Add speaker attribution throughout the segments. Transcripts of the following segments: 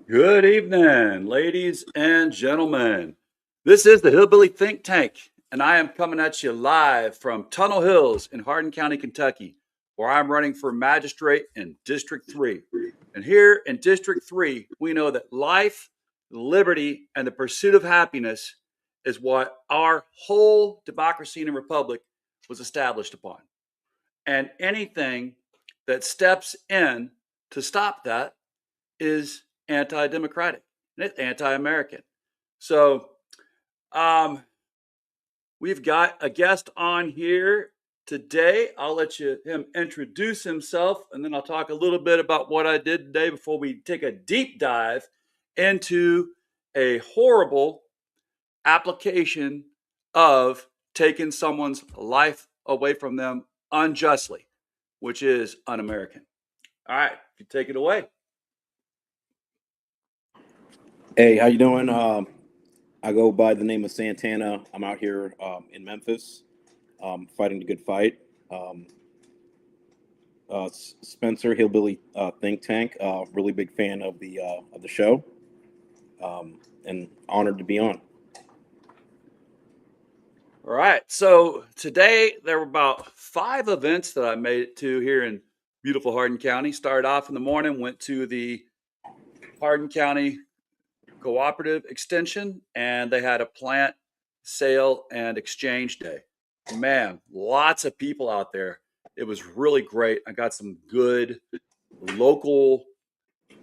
Speaker 1: Good evening, ladies and gentlemen. This is the Hillbilly Think Tank, and I am coming at you live from Tunnel Hills in Hardin County, Kentucky, where I'm running for magistrate in District 3. And here in District 3, we know that life, liberty, and the pursuit of happiness is what our whole democracy and republic was established upon. And anything that steps in to stop that is anti-democratic and it's anti-American. So um, we've got a guest on here today. I'll let him introduce himself, and then I'll talk a little bit about what I did today before we take a deep dive into a horrible application of taking someone's life away from them unjustly, which is un-American. All right, you take it away.
Speaker 2: Hey, how you doing? I go by the name of Santana. I'm out here in Memphis, fighting the good fight. Um, Spencer Hillbilly Think Tank. Really big fan of the show, and honored to be on.
Speaker 1: All right. So today there were about 5 events that I made it to here in beautiful Hardin County. Started off in the morning, went to the Hardin County Cooperative Extension, and they had a plant sale and exchange day. Man, lots of people out there. It was really great. I got some good local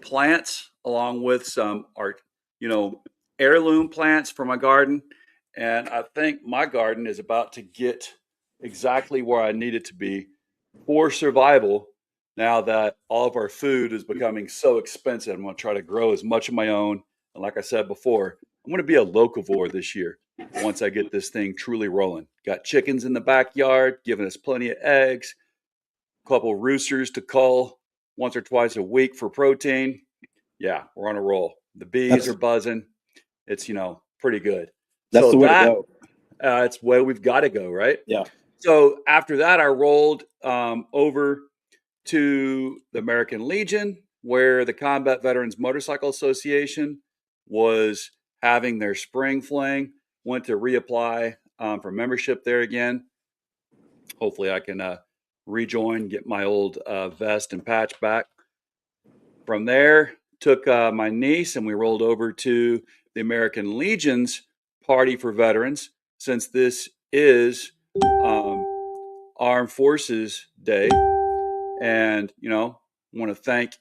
Speaker 1: plants along with some art, you know, heirloom plants for my garden. And I think my garden is about to get exactly where I need it to be for survival now that all of our food is becoming so expensive. I'm going to try to grow as much of my own. And like I said before, I'm going to be a locavore this year once I get this thing truly rolling. Got chickens in the backyard, giving us plenty of eggs, a couple roosters to cull once or twice a week for protein. Yeah, we're on a roll. The bees are
Speaker 2: That's
Speaker 1: buzzing. It's, pretty good.
Speaker 2: that's
Speaker 1: So
Speaker 2: the way to
Speaker 1: that
Speaker 2: go.
Speaker 1: it's where we've got to go, right?
Speaker 2: Yeah,
Speaker 1: So after that, I rolled over to the American Legion, where the Combat Veterans Motorcycle Association was having their spring fling. Went to reapply for membership there again. Hopefully, I can rejoin, get my old vest and patch back. From there, took my niece and we rolled over to the American Legion's Party for Veterans, since this is um, Armed Forces Day. And, want to thank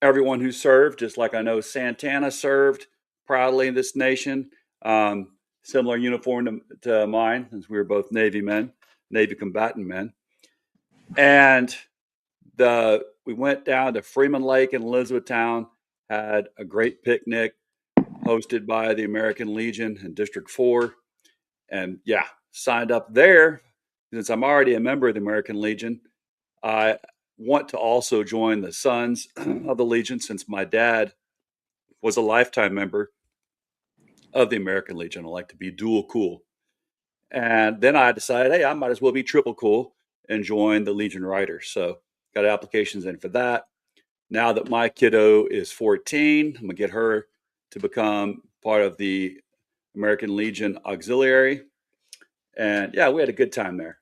Speaker 1: everyone who served, just like I know Santana served proudly in this nation. Similar uniform to mine, as we were both Navy men, Navy combatant men. And we went down to Freeman Lake in Elizabethtown, had a great picnic hosted by the American Legion in District 4. And yeah, signed up there. Since I'm already a member of the American Legion, I want to also join the Sons of the Legion, since my dad was a lifetime member of the American Legion. I like to be dual cool. And then I decided, hey, I might as well be triple cool and join the Legion Riders. So got applications in for that. Now that my kiddo is 14, I'm gonna get her to become part of the American Legion Auxiliary. And yeah, we had a good time there.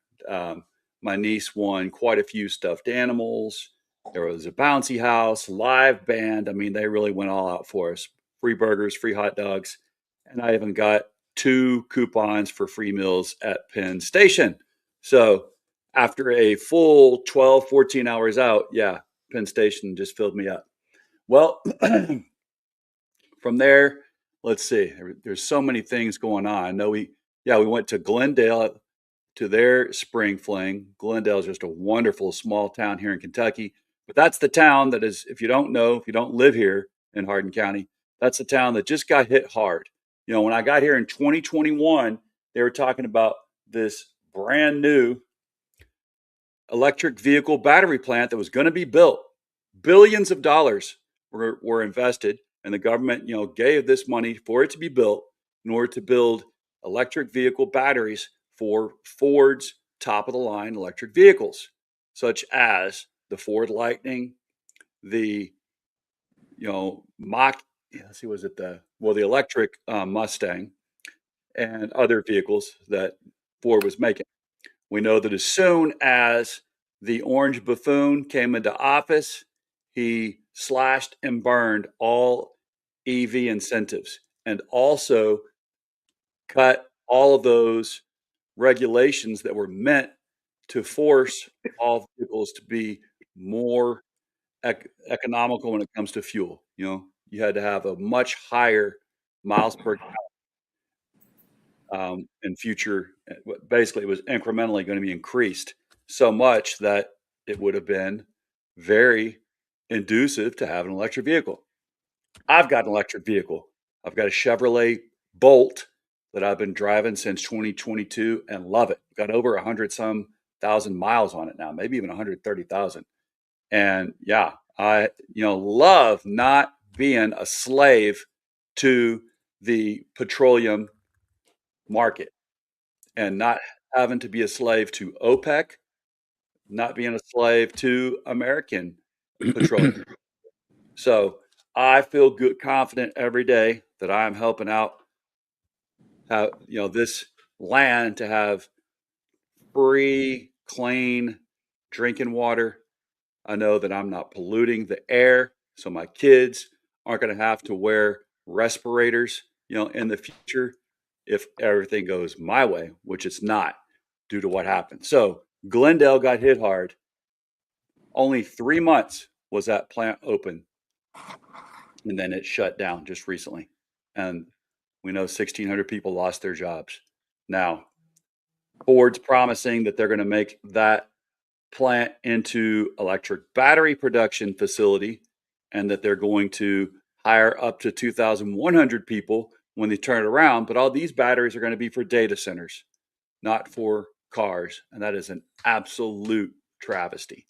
Speaker 1: My niece won quite a few stuffed animals. There was a bouncy house, live band. I mean, they really went all out for us. Free burgers, free hot dogs. And I even got 2 coupons for free meals at Penn Station. So after a full 12, 14 hours out, yeah, Penn Station just filled me up. Well, from there, let's see. There's so many things going on. I know we went to Glendale to their spring fling. Glendale is just a wonderful small town here in Kentucky. But that's the town that is, if you don't know, if you don't live here in Hardin County, that's the town that just got hit hard. When I got here in 2021, they were talking about this brand new electric vehicle battery plant that was going to be built. Billions of dollars were invested, and the government, gave this money for it to be built in order to build electric vehicle batteries for Ford's top of the line electric vehicles, such as the Ford Lightning, the Mach yeah, let's see, was it the electric Mustang and other vehicles that Ford was making. We know that as soon as the orange buffoon came into office, he slashed and burned all EV incentives and also cut all of those regulations that were meant to force all vehicles to be more economical when it comes to fuel. You had to have a much higher miles per in future. Basically, it was incrementally going to be increased so much that it would have been very inducive to have an electric vehicle. I've got an electric vehicle. I've got a Chevrolet Bolt that I've been driving since 2022 and love it. Got over 100 some thousand miles on it now, maybe even 130,000. And yeah, I love not being a slave to the petroleum market and not having to be a slave to OPEC, not being a slave to American petroleum. So I feel good, confident every day that I'm helping out this land to have free, clean drinking water. I know that I'm not polluting the air, so my kids aren't going to have to wear respirators, in the future if everything goes my way, which it's not due to what happened. So Glendale got hit hard. Only 3 months was that plant open, and then it shut down just recently. And we know 1,600 people lost their jobs. Now, Ford's promising that they're going to make that plant into electric battery production facility and that they're going to hire up to 2,100 people when they turn it around. But all these batteries are going to be for data centers, not for cars. And that is an absolute travesty.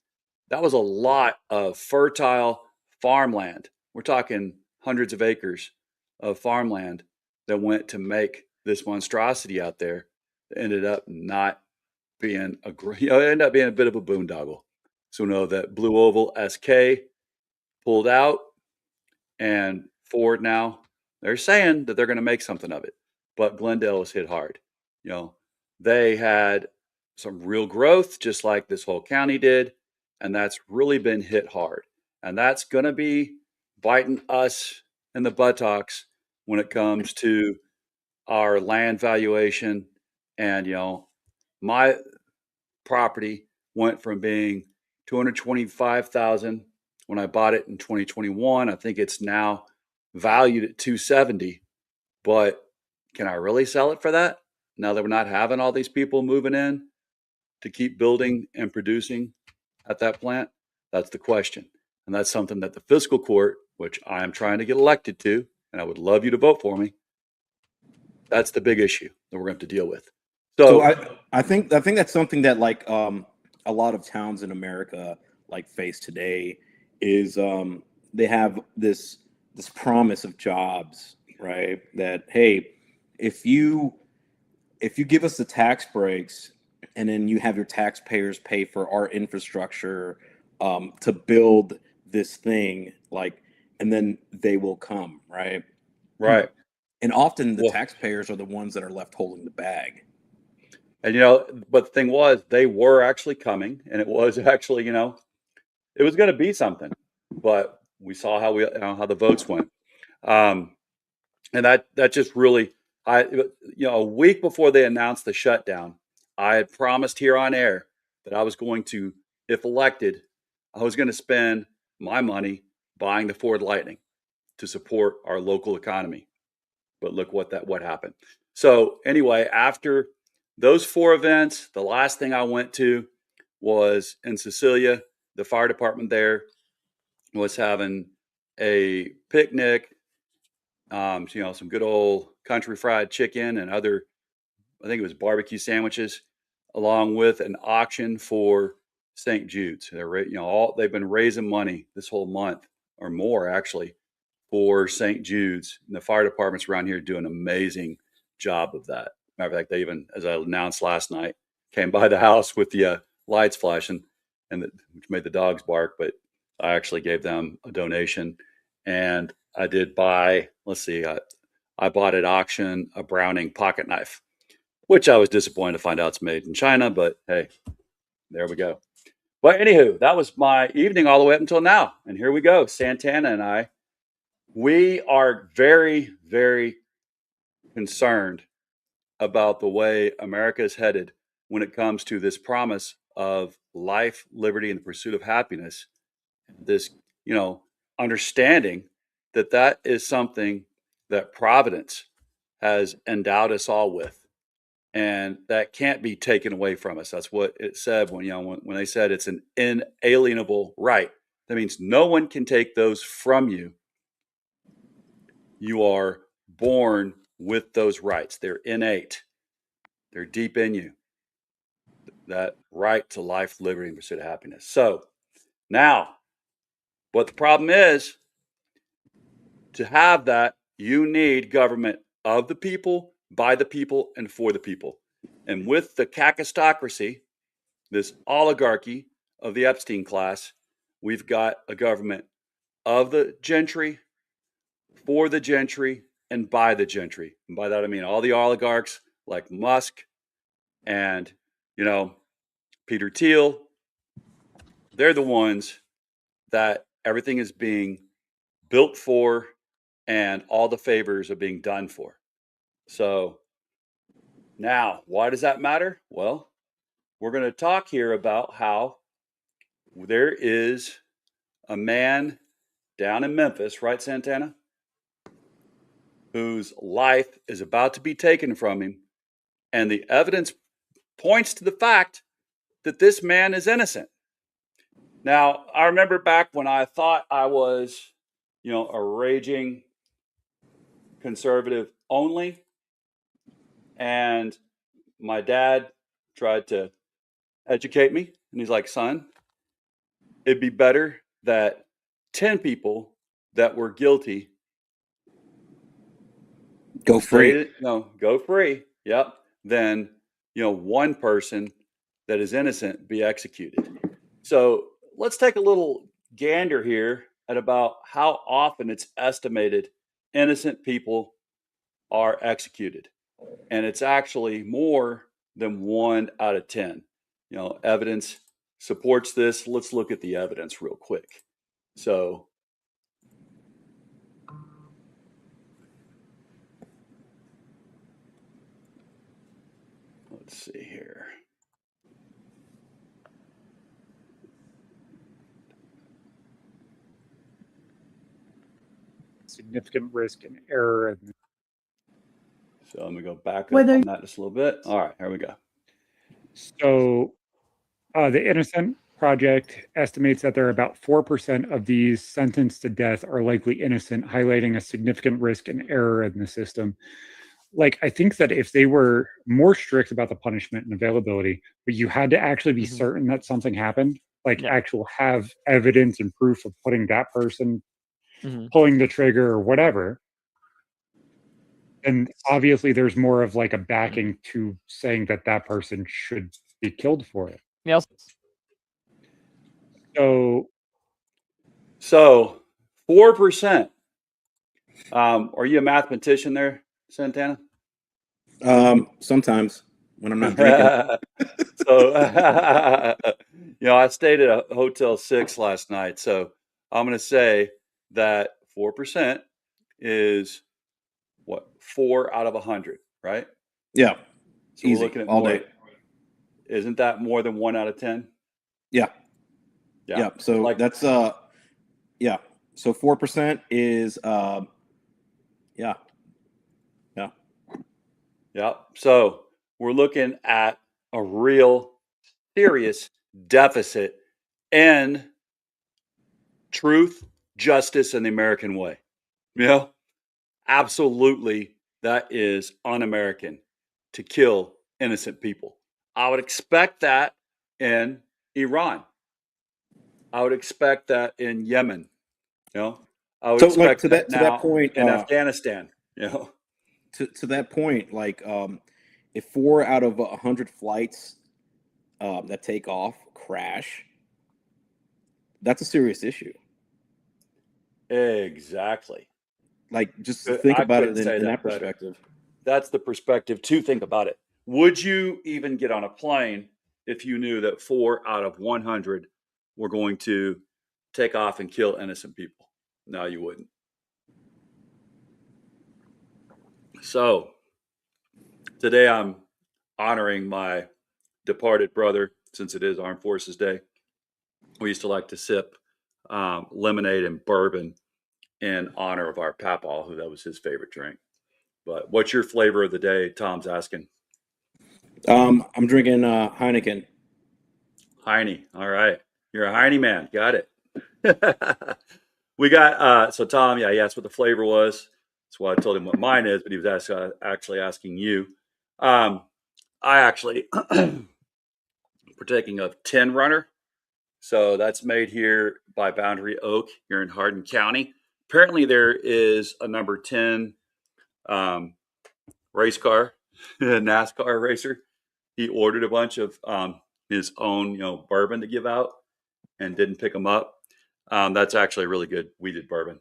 Speaker 1: That was a lot of fertile farmland. We're talking hundreds of acres of farmland that went to make this monstrosity out there that ended up not being it ended up being a bit of a boondoggle. So we know that Blue Oval SK pulled out, and Ford now they're saying that they're going to make something of it, but Glendale was hit hard. You know, they had some real growth, just like this whole county did, and that's really been hit hard, and that's going to be biting us in the buttocks when it comes to our land valuation. And my property went from being 225,000 when I bought it in 2021. I think it's now valued at 270. But can I really sell it for that now that we're not having all these people moving in to keep building and producing at that plant? That's the question. And that's something that the fiscal court, which I am trying to get elected to, and I would love you to vote for me, that's the big issue that we're going to have to deal with.
Speaker 2: So I think that's something that like a lot of towns in America like face today is they have this promise of jobs, right? That hey, if you give us the tax breaks and then you have your taxpayers pay for our infrastructure to build this thing, like, and then they will come, right?
Speaker 1: right.
Speaker 2: And often the
Speaker 1: Well,
Speaker 2: taxpayers are the ones that are left holding the bag.
Speaker 1: and but the thing was, they were actually coming, and it was actually, it was going to be something. But we saw how the votes went, um, and that just really, a week before they announced the shutdown, I had promised here on air that I was going to, if elected, I was going to spend my money buying the Ford Lightning to support our local economy. But look what happened. So anyway, after those four events, the last thing I went to was in Cecilia. The fire department there was having a picnic, some good old country fried chicken and other, I think it was barbecue sandwiches, along with an auction for St. Jude's. They've been raising money this whole month or more actually for St. Jude's, and the fire departments around here do an amazing job of that. Matter of fact, they even, as I announced last night, came by the house with the lights flashing, which made the dogs bark. But I actually gave them a donation, and I did buy, let's see, I bought at auction a Browning pocket knife, which I was disappointed to find out it's made in China, but hey, there we go. But anywho, that was my evening all the way up until now. And here we go. Santana and I, we are very, very concerned about the way America is headed when it comes to this promise of life, liberty, and the pursuit of happiness. This, understanding that that is something that Providence has endowed us all with, and that can't be taken away from us. That's what it said when they said it's an inalienable right. That means no one can take those from you. You are born with those rights. They're innate. They're deep in you. That right to life, liberty, and pursuit of happiness. So now, what the problem is, to have that, you need government of the people, by the people, and for the people. And with the kakistocracy, this oligarchy of the Epstein class, we've got a government of the gentry, for the gentry, and by the gentry. And by that I mean all the oligarchs like Musk and, Peter Thiel. They're the ones that everything is being built for and all the favors are being done for. So now, why does that matter? Well, we're going to talk here about how there is a man down in Memphis, right, Santana, whose life is about to be taken from him. And the evidence points to the fact that this man is innocent. Now, I remember back when I thought I was, a raging conservative only. And my dad tried to educate me. And he's like, son, it'd be better that 10 people that were guilty
Speaker 2: Go free.
Speaker 1: go free. Yep. Than, one person that is innocent be executed. So let's take a little gander here at about how often it's estimated innocent people are executed. And it's actually more than 1 out of 10. Evidence supports this. Let's look at the evidence real quick. So let's see here.
Speaker 3: Significant risk and error.
Speaker 1: So let me go back up on that just a little bit. All right, here we go.
Speaker 3: So the Innocent Project estimates that there are about 4% of these sentenced to death are likely innocent, highlighting a significant risk and error in the system. Like, I think that if they were more strict about the punishment and availability, but you had to actually be certain that something happened, like actual have evidence and proof of putting that person pulling the trigger or whatever, and obviously there's more of like a backing to saying that that person should be killed for it.
Speaker 4: Yes.
Speaker 1: So 4%. Are you a mathematician there, Santana?
Speaker 2: Sometimes when I'm not drinking.
Speaker 1: So, I stayed at a Hotel 6 last night. So I'm going to say that 4% is what? 4 out of 100, right?
Speaker 2: Yeah.
Speaker 1: So
Speaker 2: easy.
Speaker 1: we're looking at
Speaker 2: all
Speaker 1: more.
Speaker 2: day.
Speaker 1: Isn't that more than 1 out of 10?
Speaker 2: Yeah. So
Speaker 1: like,
Speaker 2: that's yeah. So 4% is yeah.
Speaker 1: So we're looking at a real serious deficit in truth, justice, and the American way. Absolutely, that is un-American to kill innocent people. I would expect that in Iran. I would expect that in Yemen. I would expect
Speaker 2: to that point
Speaker 1: in Afghanistan.
Speaker 2: To that point, like if 4 out of 100 flights that take off crash, that's a serious issue.
Speaker 1: Exactly.
Speaker 2: Like, just think
Speaker 1: I
Speaker 2: about
Speaker 1: couldn't
Speaker 2: it
Speaker 1: say
Speaker 2: in
Speaker 1: that
Speaker 2: that
Speaker 1: better.
Speaker 2: perspective.
Speaker 1: That's the perspective to think about it. Would you even get on a plane if you knew that 4 out of 100 were going to take off and kill innocent people? No, you wouldn't. So today I'm honoring my departed brother since it is Armed Forces Day. We used to like to sip lemonade and bourbon in honor of our papaw, who that was his favorite drink. But what's your flavor of the day? Tom's asking.
Speaker 2: I'm drinking Heineken.
Speaker 1: Heine. All right. You're a Heine man. Got it. We got, so Tom, yeah, he asked what the flavor was. That's why I told him what mine is, but he was actually asking you. I actually partaking of 10 Runner. So that's made here by Boundary Oak here in Hardin County. Apparently, there is a number 10 race car, NASCAR racer. He ordered a bunch of his own, bourbon to give out and didn't pick them up. That's actually really good weeded bourbon.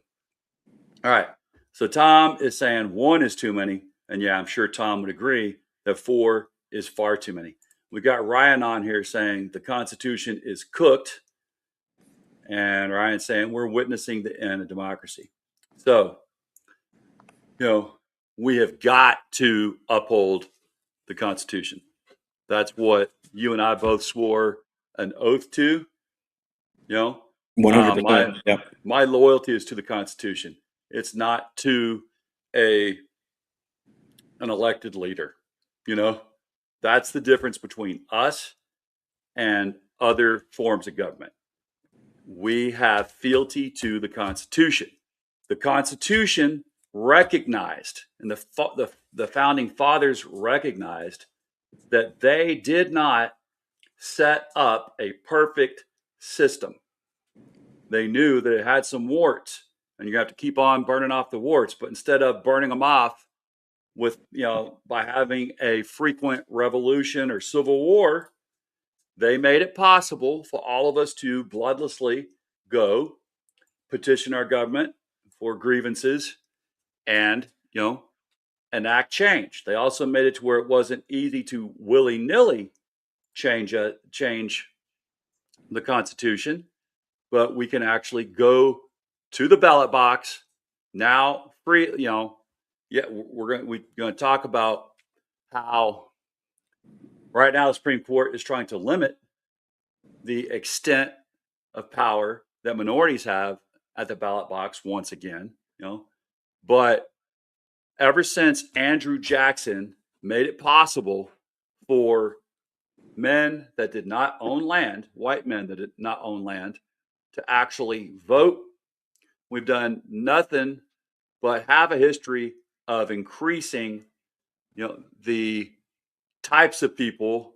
Speaker 1: All right. So Tom is saying 1 is too many. And yeah, I'm sure Tom would agree that 4 is far too many. We got Ryan on here saying the Constitution is cooked. And Ryan saying we're witnessing the end of democracy. So, we have got to uphold the Constitution. That's what you and I both swore an oath to.
Speaker 2: 100%. Yep.
Speaker 1: My loyalty is to the Constitution. It's not to an elected leader. That's the difference between us and other forms of government. We have fealty to the Constitution. The Constitution recognized, and the founding fathers recognized that they did not set up a perfect system. They knew that it had some warts, and you have to keep on burning off the warts. But instead of burning them off with, by having a frequent revolution or civil war, they made it possible for all of us to bloodlessly go petition our government for grievances and, enact change. They also made it to where it wasn't easy to willy-nilly change the Constitution, but we can actually go to the ballot box now free. We're going to talk about how right now the Supreme Court is trying to limit the extent of power that minorities have at the ballot box once again. But ever since Andrew Jackson made it possible for men that did not own land, white men that did not own land, to actually vote, we've done nothing but have a history of increasing, the types of people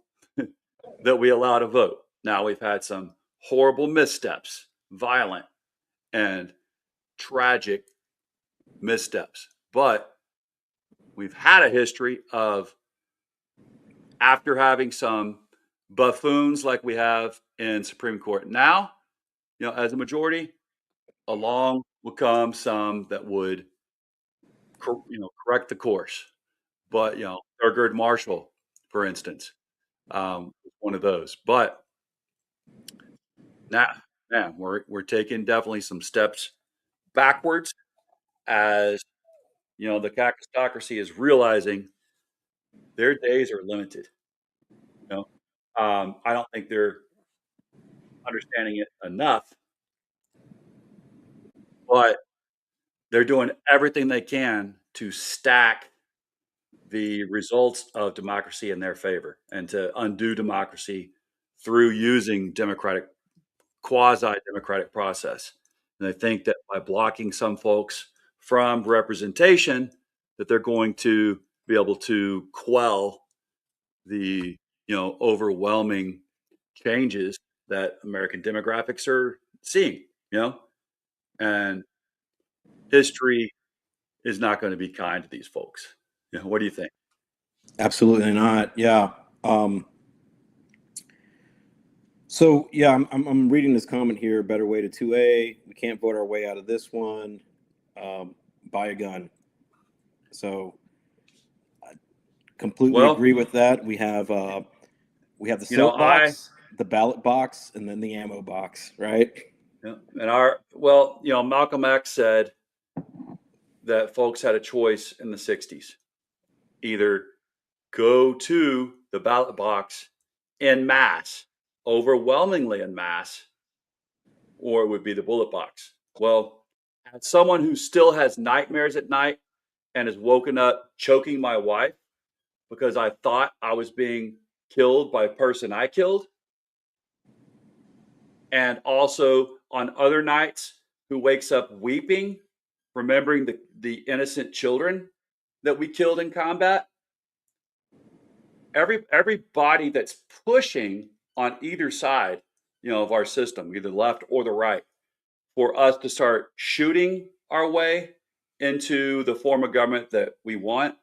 Speaker 1: that we allow to vote. Now we've had some horrible missteps, violent and tragic missteps, but we've had a history of, after having some buffoons like we have in Supreme Court now, as a majority, along will come some that would, correct the course. But, Thurgood Marshall, for instance, one of those. But now, we're taking definitely some steps backwards as, the cactocracy is realizing their days are limited. I don't think they're understanding it enough, but they're doing everything they can to stack the results of democracy in their favor and to undo democracy through using quasi-democratic process. And I think that by blocking some folks from representation, that they're going to be able to quell the, overwhelming changes that American demographics are seeing, and history is not going to be kind to these folks. What do you think?
Speaker 2: Absolutely not. Yeah. So yeah, I'm reading this comment here. Better way to 2A. We can't vote our way out of this one. buy a gun. So I completely
Speaker 1: Well,
Speaker 2: agree with that. We have the soap box, the ballot box, and then the ammo box, right?
Speaker 1: and Malcolm X said that folks had a choice in the 60s. Either go to the ballot box en masse, overwhelmingly en masse, or it would be the bullet box. Well, as someone who still has nightmares at night and is woken up choking my wife because I thought I was being killed by a person I killed, and also on other nights who wakes up weeping, remembering the innocent children that we killed in combat. Everybody that's pushing on either side, of our system, either the left or the right, for us to start shooting our way into the form of government that we want,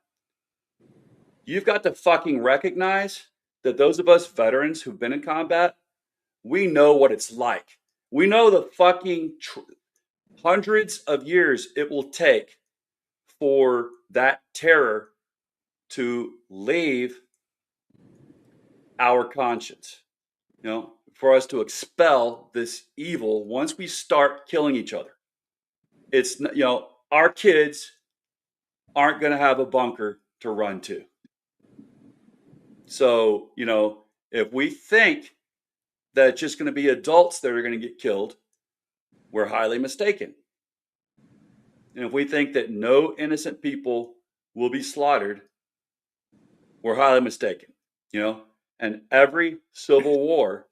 Speaker 1: you've got to fucking recognize that those of us veterans who've been in combat, we know what it's like. We know the fucking hundreds of years it will take for that terror to leave our conscience, for us to expel this evil once we start killing each other. It's, our kids aren't going to have a bunker to run to. So, if we think that it's just going to be adults that are going to get killed, we're highly mistaken. And if we think that no innocent people will be slaughtered, we're highly mistaken. And every civil war,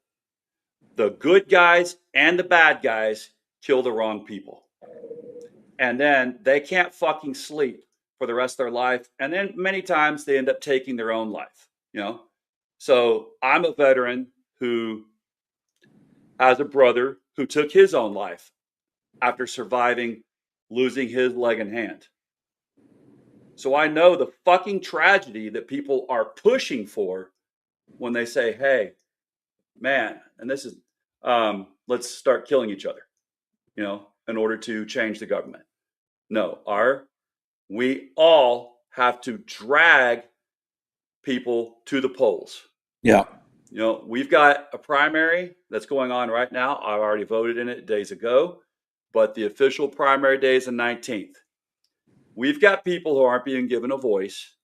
Speaker 1: the good guys and the bad guys kill the wrong people. And then they can't fucking sleep for the rest of their life. And then many times they end up taking their own life, So I'm a veteran who has a brother who took his own life after surviving losing his leg and hand. So I know the fucking tragedy that people are pushing for when they say, hey, man, and this is, let's start killing each other, in order to change the government. No, we all have to drag people to the polls.
Speaker 2: Yeah.
Speaker 1: We've got a primary that's going on right now. I already voted in it days ago, but the official primary day is the 19th. We've got people who aren't being given a voice,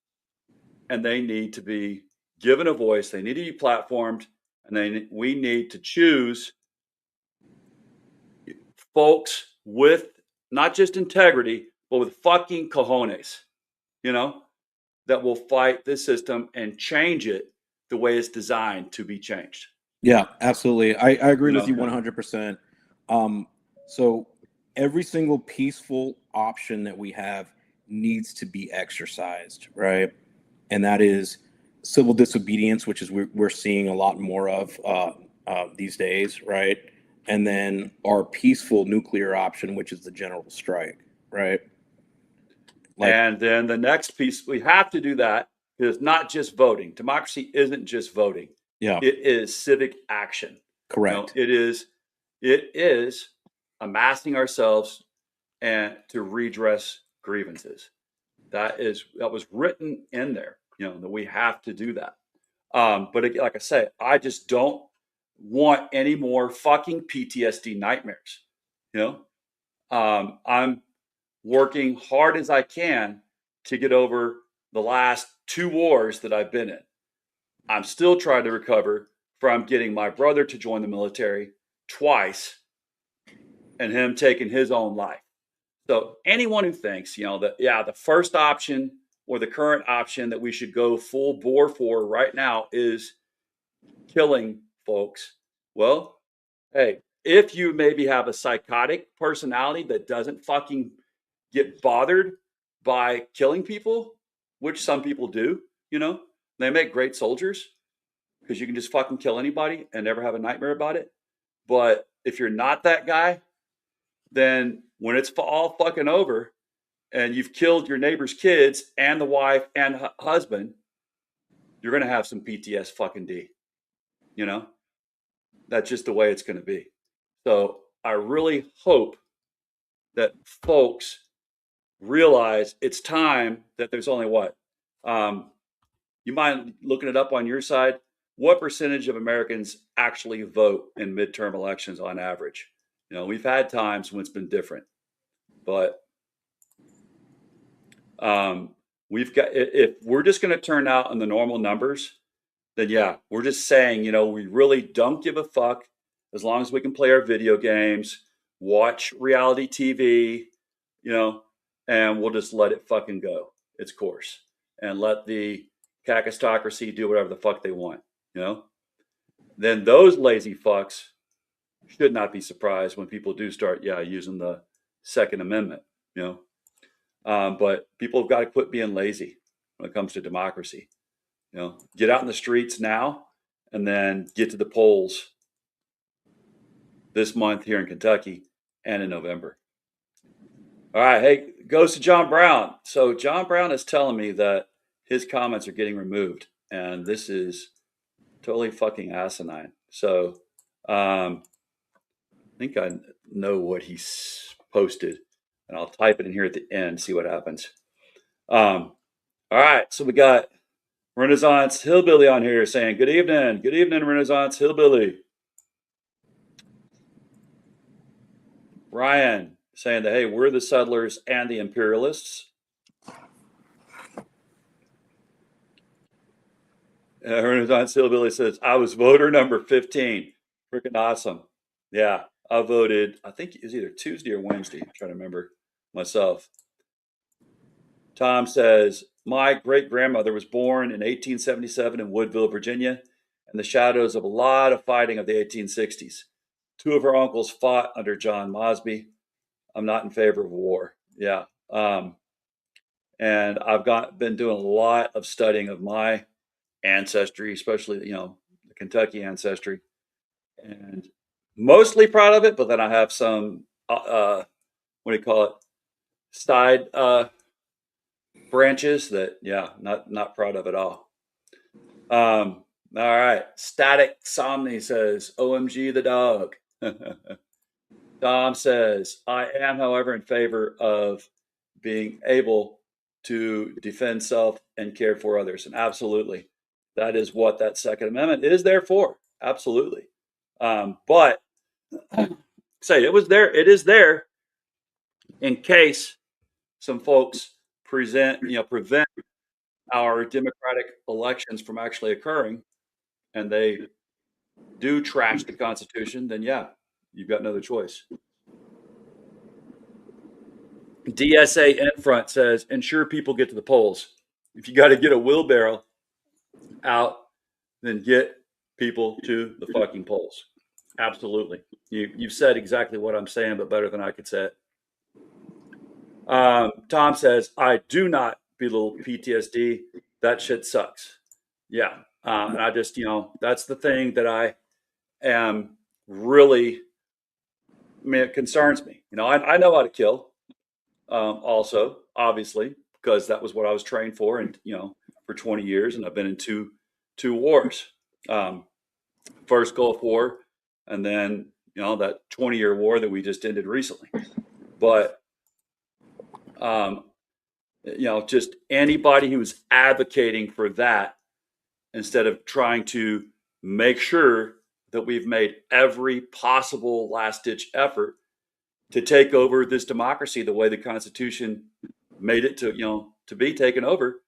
Speaker 1: and they need to be given a voice. They need to be platformed, and we need to choose folks with not just integrity, but with fucking cojones, that will fight this system and change it the way it's designed to be changed.
Speaker 2: Yeah, absolutely. I agree with you 100%. So every single peaceful option that we have needs to be exercised, right? And that is civil disobedience, which is we're seeing a lot more of these days, right? And then our peaceful nuclear option, which is the general strike, right?
Speaker 1: And then the next piece, we have to do that, is not just voting. Democracy isn't just voting.
Speaker 2: Yeah.
Speaker 1: It is civic action.
Speaker 2: Correct.
Speaker 1: It is amassing ourselves and to redress grievances. That was written in there, that we have to do that. But like I say, I just don't want any more fucking PTSD nightmares. I'm working hard as I can to get over the last 2 wars that I've been in. I'm still trying to recover from getting my brother to join the military twice and him taking his own life. So anyone who thinks, the first option or the current option that we should go full bore for right now is killing folks. Well, hey, if you maybe have a psychotic personality that doesn't fucking get bothered by killing people, which some people do, they make great soldiers because you can just fucking kill anybody and never have a nightmare about it. But if you're not that guy, then when it's all fucking over and you've killed your neighbor's kids and the wife and husband, you're going to have some PTS fucking D, That's just the way it's going to be. So I really hope that folks realize it's time that there's only what? You mind looking it up on your side? What percentage of Americans actually vote in midterm elections on average? We've had times when it's been different, but we've got, if we're just going to turn out on the normal numbers, then yeah, we're just saying, we really don't give a fuck as long as we can play our video games, watch reality TV, and we'll just let it fucking go its course and let the cacistocracy do whatever the fuck they want, then those lazy fucks should not be surprised when people do start, using the Second Amendment, but people have got to quit being lazy when it comes to democracy. Get out in the streets now and then get to the polls this month here in Kentucky and in November. All right. Hey, goes to John Brown. So John Brown is telling me that his comments are getting removed, and this is totally fucking asinine. So I think I know what he's posted, and I'll type it in here at the end, see what happens. All right. So we got Renaissance Hillbilly on here saying, good evening. Good evening, Renaissance Hillbilly. Ryan saying that, hey, we're the settlers and the imperialists. Renaissance Hillbilly says, I was voter number 15. Freaking awesome. Yeah, I voted, I think it was either Tuesday or Wednesday. I'm trying to remember myself. Tom says, my great-grandmother was born in 1877 in Woodville, Virginia, in the shadows of a lot of fighting of the 1860s. Two of her uncles fought under John Mosby. I'm not in favor of war. Yeah. And I've been doing a lot of studying of my ancestry, especially, the Kentucky ancestry, and mostly proud of it. But then I have some, what do you call it? Side branches that, not proud of at all. All right. Static Somni says, OMG the dog. Dom says, I am, however, in favor of being able to defend self and care for others. And absolutely, that is what that Second Amendment is there for. Absolutely. But say it is there in case some folks prevent our democratic elections from actually occurring, and they do trash the Constitution, then yeah, you've got another choice. DSA in front says, ensure people get to the polls. If you got to get a wheelbarrow out, then get people to the fucking polls. Absolutely. You've said exactly what I'm saying, but better than I could say it. Tom says, I do not belittle PTSD. That shit sucks. Yeah. And I just, that's the thing that I am really, it concerns me. I know how to kill. Also, obviously, because that was what I was trained for, and for 20 years, and I've been in two wars. First Gulf War, and then that 20-year war that we just ended recently. But just anybody who's advocating for that instead of trying to make sure that we've made every possible last-ditch effort to take over this democracy the way the Constitution made it to be taken over.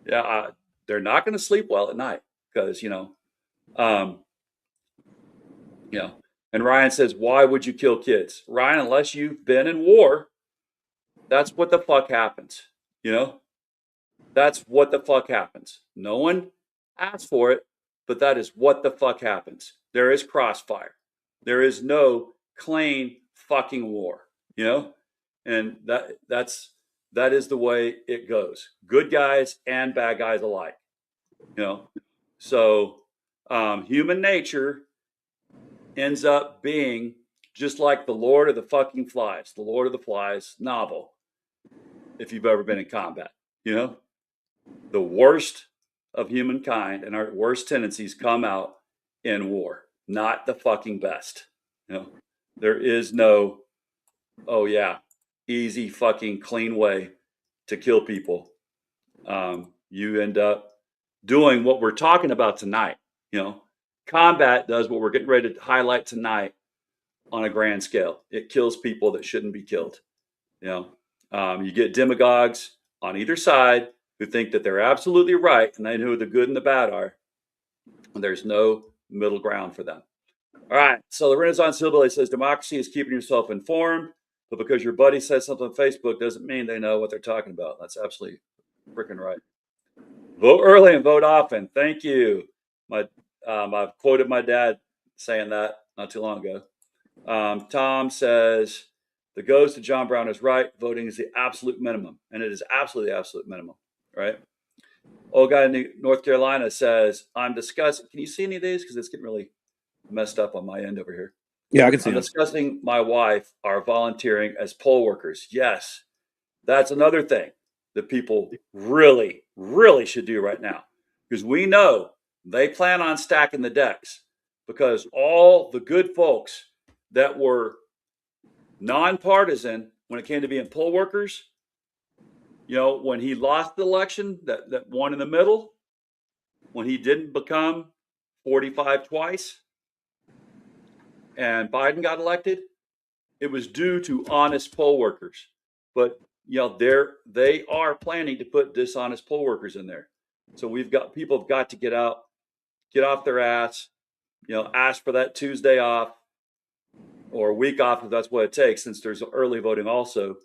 Speaker 1: Yeah, they're not going to sleep well at night because And Ryan says, why would you kill kids, Ryan? Unless you've been in war, that's what the fuck happens. That's what the fuck happens. No one asked for it, but that is what the fuck happens. There is crossfire. There is no clean fucking war, and that is the way it goes. Good guys and bad guys alike, So human nature ends up being just like the Lord of the fucking Flies, the Lord of the Flies novel. If you've ever been in combat, the worst of humankind and our worst tendencies come out in war, not the fucking best. There is no, oh yeah, easy, fucking clean way to kill people. You end up doing what we're talking about tonight. Combat does what we're getting ready to highlight tonight on a grand scale. It kills people that shouldn't be killed. You get demagogues on either side who think that they're absolutely right and they know who the good and the bad are. And there's no middle ground for them. All right. So the Renaissance Hillbilly says democracy is keeping yourself informed, but because your buddy says something on Facebook doesn't mean they know what they're talking about. That's absolutely freaking right. Vote early and vote often. Thank you. I've quoted my dad saying that not too long ago. Tom says the ghost of John Brown is right. Voting is the absolute minimum, and it is absolutely the absolute minimum, right? Old guy in North Carolina says, I'm discussing. Can you see any of these? Because it's getting really messed up on my end over here.
Speaker 2: Yeah, I can see
Speaker 1: I'm
Speaker 2: them.
Speaker 1: discussing my wife are volunteering as poll workers. Yes, that's another thing that people really, really should do right now, because we know they plan on stacking the decks, because all the good folks that were nonpartisan when it came to being poll workers, when he lost the election, that one in the middle, when he didn't become 45 twice and Biden got elected, it was due to honest poll workers. But they are planning to put dishonest poll workers in there. So people have got to get off their ass, ask for that Tuesday off or a week off if that's what it takes, since there's early voting also,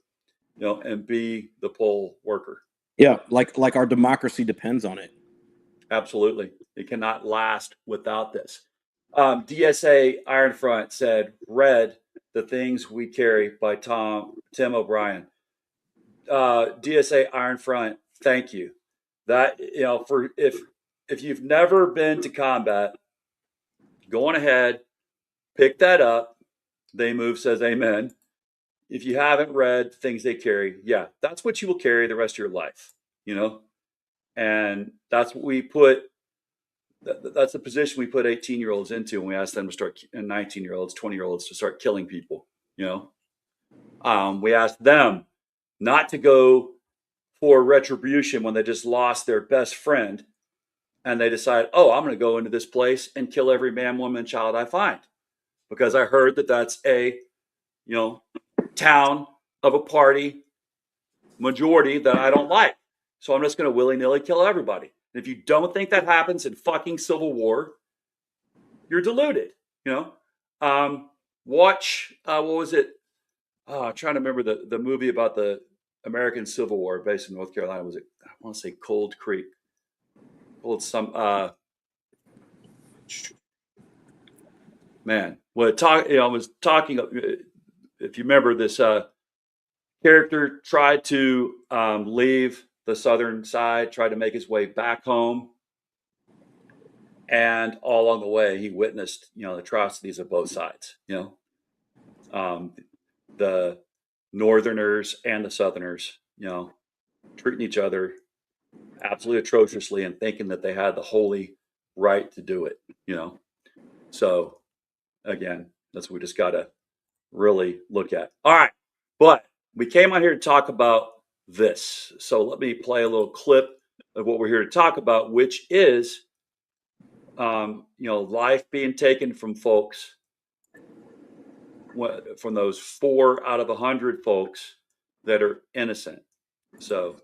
Speaker 1: and be the poll worker.
Speaker 2: Yeah, like our democracy depends on it.
Speaker 1: Absolutely. It cannot last without this. DSA Ironfront said, read The Things We Carry by Tim O'Brien. DSA Ironfront, thank you. That, if you've never been to combat, go on ahead, pick that up. They Move says amen. If you haven't read Things They Carry, yeah, that's what you will carry the rest of your life, and that's what we put. That's the position we put 18-year-olds into when we ask them to start, and 19-year-olds, 20-year-olds to start killing people. We ask them not to go for retribution when they just lost their best friend and they decide, oh, I'm going to go into this place and kill every man, woman, and child I find, because I heard that that's a town of a party majority that I don't like. So I'm just going to willy-nilly kill everybody. And if you don't think that happens in fucking Civil War, you're deluded. Watch, what was it? I'm trying to remember the movie about the American Civil War based in North Carolina. Was it, I want to say Cold Creek. Man, I was talking, if you remember, this character tried to leave the southern side, tried to make his way back home, and all along the way he witnessed the atrocities of both sides. The Northerners and the Southerners treating each other absolutely atrociously and thinking that they had the holy right to do it. So again, that's what we just got to really look at. All right, but we came on here to talk about this. So let me play a little clip of what we're here to talk about, which is, life being taken from folks, from those 4 out of 100 folks that are innocent. So,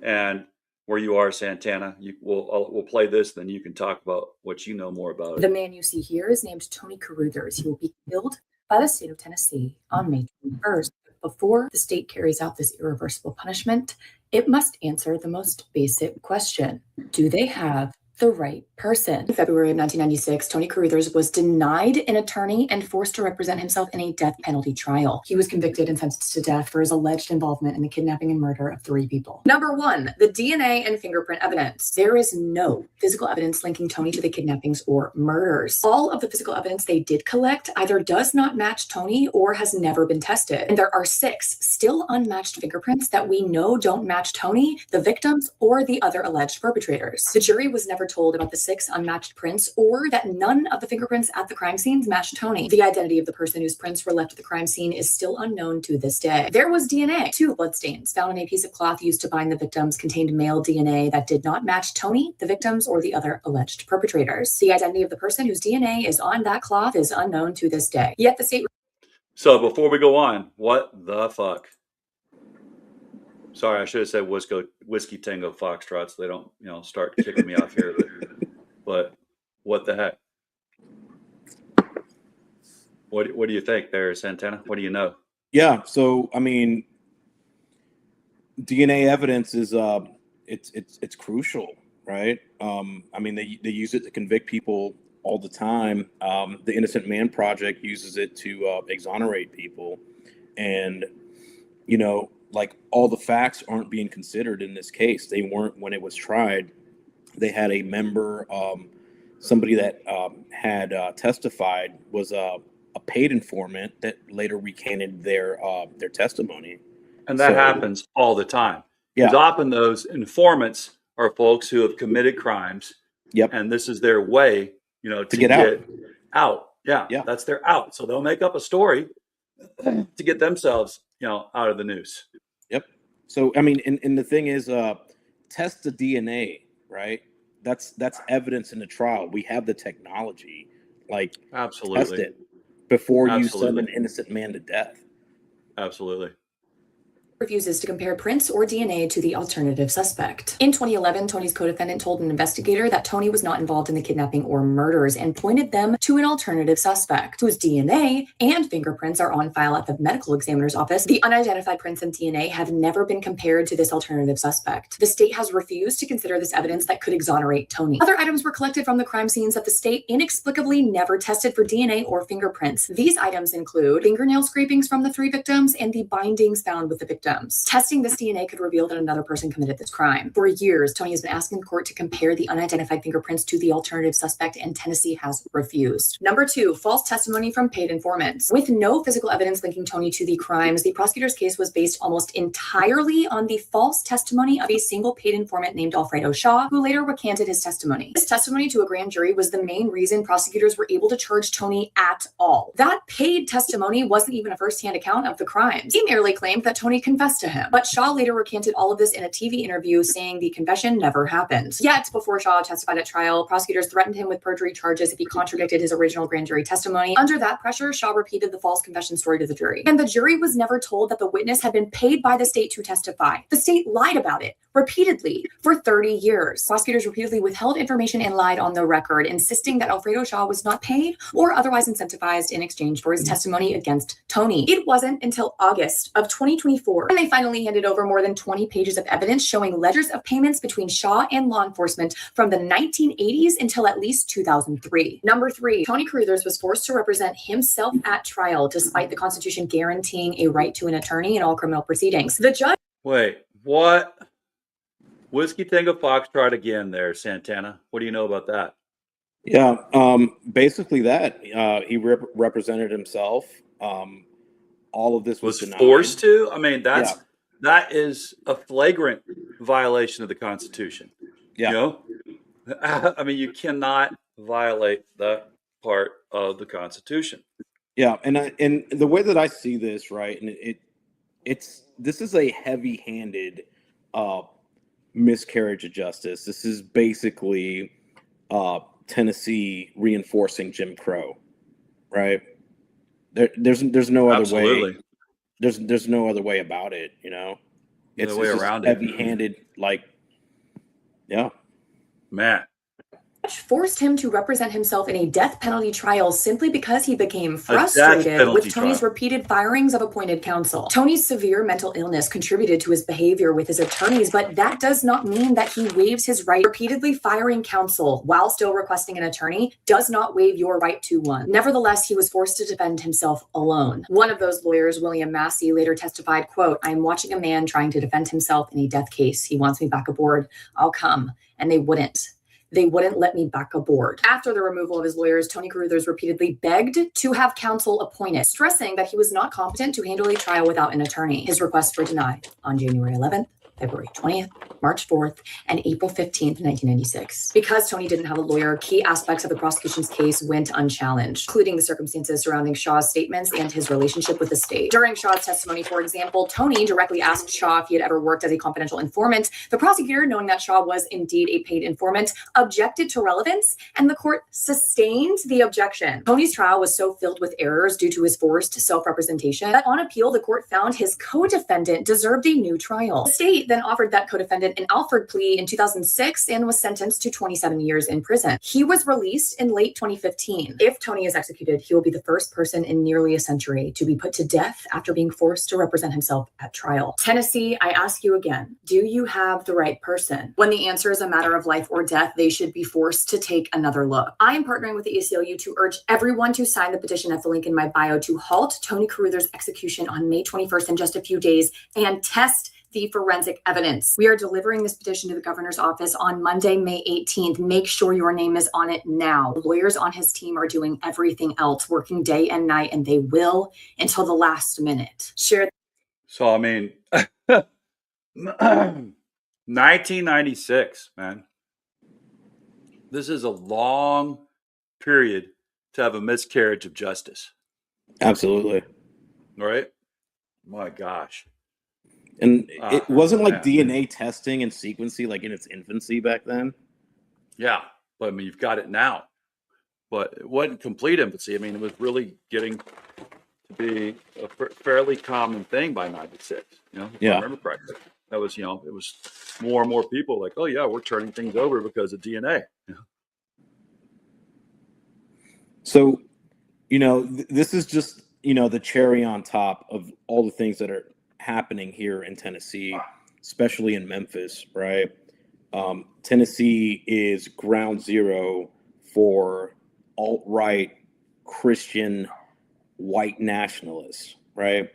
Speaker 1: and where you are, Santana, we'll play this, then you can talk about what you know more about it.
Speaker 4: The man you see here is named Tony Caruthers. He will be killed by the state of Tennessee on May 21st. Before the state carries out this irreversible punishment, it must answer the most basic question. Do they have the right person? In February of 1996, Tony Caruthers was denied an attorney and forced to represent himself in a death penalty trial. He was convicted and sentenced to death for his alleged involvement in the kidnapping and murder of 3 people. Number 1, the DNA and fingerprint evidence. There is no physical evidence linking Tony to the kidnappings or murders. All of the physical evidence they did collect either does not match Tony or has never been tested. And there are 6 still unmatched fingerprints that we know don't match Tony, the victims, or the other alleged perpetrators. The jury was never told about the 6 unmatched prints or that none of the fingerprints at the crime scenes matched Tony. The identity of the person whose prints were left at the crime scene is still unknown to this day. There was DNA. 2 bloodstains found on a piece of cloth used to bind the victims contained male DNA that did not match Tony, the victims, or the other alleged perpetrators. The identity of the person whose DNA is on that cloth is unknown to this day. Yet the state...
Speaker 1: So before we go on, what the fuck? Sorry, I should have said whiskey tango foxtrots. They don't, start kicking me off here. But what the heck? What do you think there, Santana? What do you know?
Speaker 2: Yeah, so I mean, DNA evidence is it's crucial, right? I mean, they use it to convict people all the time. The Innocent Man Project uses it to exonerate people, and like all the facts aren't being considered in this case. They weren't when it was tried. They had a member, somebody that had testified was a paid informant that later recanted their testimony.
Speaker 1: And that happens all the time.
Speaker 2: Yeah.
Speaker 1: Because often those informants are folks who have committed crimes.
Speaker 2: Yep.
Speaker 1: And this is their way, to get out. Yeah. That's their out. So they'll make up a story to get themselves, out of the news.
Speaker 2: Yep. So, I mean, and the thing is, test the DNA, right? That's evidence in the trial. We have the technology, like
Speaker 1: absolutely
Speaker 2: test it before you send an innocent man to death.
Speaker 1: Absolutely.
Speaker 4: Refuses to compare prints or DNA to the alternative suspect. In 2011, Tony's co-defendant told an investigator that Tony was not involved in the kidnapping or murders and pointed them to an alternative suspect whose DNA and fingerprints are on file at the medical examiner's office. The unidentified prints and DNA have never been compared to this alternative suspect. The state has refused to consider this evidence that could exonerate Tony. Other items were collected from the crime scenes that the state inexplicably never tested for DNA or fingerprints. These items include fingernail scrapings from the 3 victims and the bindings found with the victims. Testing this DNA could reveal that another person committed this crime. For years, Tony has been asking the court to compare the unidentified fingerprints to the alternative suspect, and Tennessee has refused. Number 2, false testimony from paid informants. With no physical evidence linking Tony to the crimes, the prosecutor's case was based almost entirely on the false testimony of a single paid informant named Alfredo Shaw, who later recanted his testimony. This testimony to a grand jury was the main reason prosecutors were able to charge Tony at all. That paid testimony wasn't even a first-hand account of the crimes. He merely claimed that Tony confessed to him. But Shaw later recanted all of this in a TV interview, saying the confession never happened. Yet, before Shaw testified at trial, prosecutors threatened him with perjury charges if he contradicted his original grand jury testimony. Under that pressure, Shaw repeated the false confession story to the jury. And the jury was never told that the witness had been paid by the state to testify. The state lied about it repeatedly for 30 years. Prosecutors repeatedly withheld information and lied on the record, insisting that Alfredo Shaw was not paid or otherwise incentivized in exchange for his testimony against Tony. It wasn't until August of 2024 when they finally handed over more than 20 pages of evidence showing ledgers of payments between Shaw and law enforcement from the 1980s until at least 2003. Number 3, Tony Carruthers was forced to represent himself at trial despite the Constitution guaranteeing a right to an attorney in all criminal proceedings. The judge...
Speaker 1: Wait, what? Whiskey Tango Foxtrot again there, Santana. What do you know about that?
Speaker 2: Yeah, basically that. He represented himself. All of this was denied.
Speaker 1: Forced to? I mean, that is a flagrant violation of the Constitution.
Speaker 2: Yeah.
Speaker 1: I mean, you cannot violate that part of the Constitution.
Speaker 2: Yeah, and the way that I see this, right, and this is a heavy-handed miscarriage of justice. This is basically Tennessee reinforcing Jim Crow, right? There's no other way. There's no other way about it, It's
Speaker 1: way around
Speaker 2: heavy-handed,
Speaker 1: man.
Speaker 4: Forced him to represent himself in a death penalty trial simply because he became frustrated with Tony's repeated firings of appointed counsel. Tony's severe mental illness contributed to his behavior with his attorneys, but that does not mean that he waives his right. Repeatedly firing counsel while still requesting an attorney does not waive your right to one. Nevertheless, he was forced to defend himself alone. One of those lawyers, William Massey, later testified, quote, "I'm watching a man trying to defend himself in a death case. He wants me back aboard. I'll come." And they wouldn't. They wouldn't let me back aboard. After the removal of his lawyers, Tony Carruthers repeatedly begged to have counsel appointed, stressing that he was not competent to handle a trial without an attorney. His requests were denied. On January 11th, February 20th, March 4th, and April 15th, 1996. Because Tony didn't have a lawyer, key aspects of the prosecution's case went unchallenged, including the circumstances surrounding Shaw's statements and his relationship with the state. During Shaw's testimony, for example, Tony directly asked Shaw if he had ever worked as a confidential informant. The prosecutor, knowing that Shaw was indeed a paid informant, objected to relevance, and the court sustained the objection. Tony's trial was so filled with errors due to his forced self-representation that on appeal, the court found his co-defendant deserved a new trial. The state then offered that co-defendant an Alford plea in 2006 and was sentenced to 27 years in prison. He was released in late 2015. If Tony is executed, he will be the first person in nearly a century to be put to death after being forced to represent himself at trial. Tennessee, I ask you again, do you have the right person? When the answer is a matter of life or death, they should be forced to take another look. I am partnering with the ACLU to urge everyone to sign the petition at the link in my bio to halt Tony Carruthers' execution on May 21st in just a few days and test the forensic evidence. We are delivering this petition to the governor's office on Monday, May 18th. Make sure your name is on it now. Lawyers on his team are doing everything else, working day and night, and they will until the last minute. Share.
Speaker 1: So, I mean, 1996, man. This is a long period to have a miscarriage of justice.
Speaker 2: Absolutely.
Speaker 1: Right? My gosh.
Speaker 2: And it wasn't like DNA testing and sequencing like in its infancy back then.
Speaker 1: Yeah, but I mean, you've got it now. But it wasn't complete infancy. I mean, it was really getting to be a fairly common thing by 96. If I remember correctly. That was, it was more and more people like, oh yeah, we're turning things over because of DNA.
Speaker 2: So, this is just, the cherry on top of all the things that are happening here in Tennessee, especially in Memphis, right? Tennessee is ground zero for alt-right Christian white nationalists, right?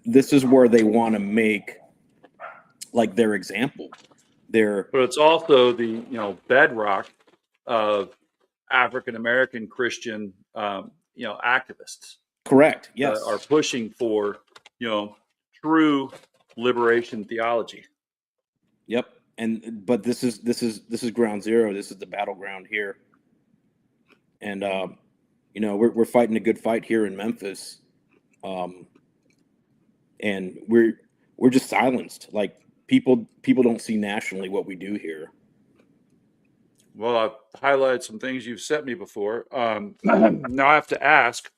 Speaker 2: This is where they want to make like their example. But
Speaker 1: it's also the bedrock of African American Christian activists.
Speaker 2: Correct. Yes.
Speaker 1: Are pushing for true liberation theology.
Speaker 2: Yep. But this is ground zero. This is the battleground here. And we're fighting a good fight here in Memphis. And we're just silenced. Like people don't see nationally what we do here.
Speaker 1: Well, I've highlighted some things you've sent me before. Now I have to ask,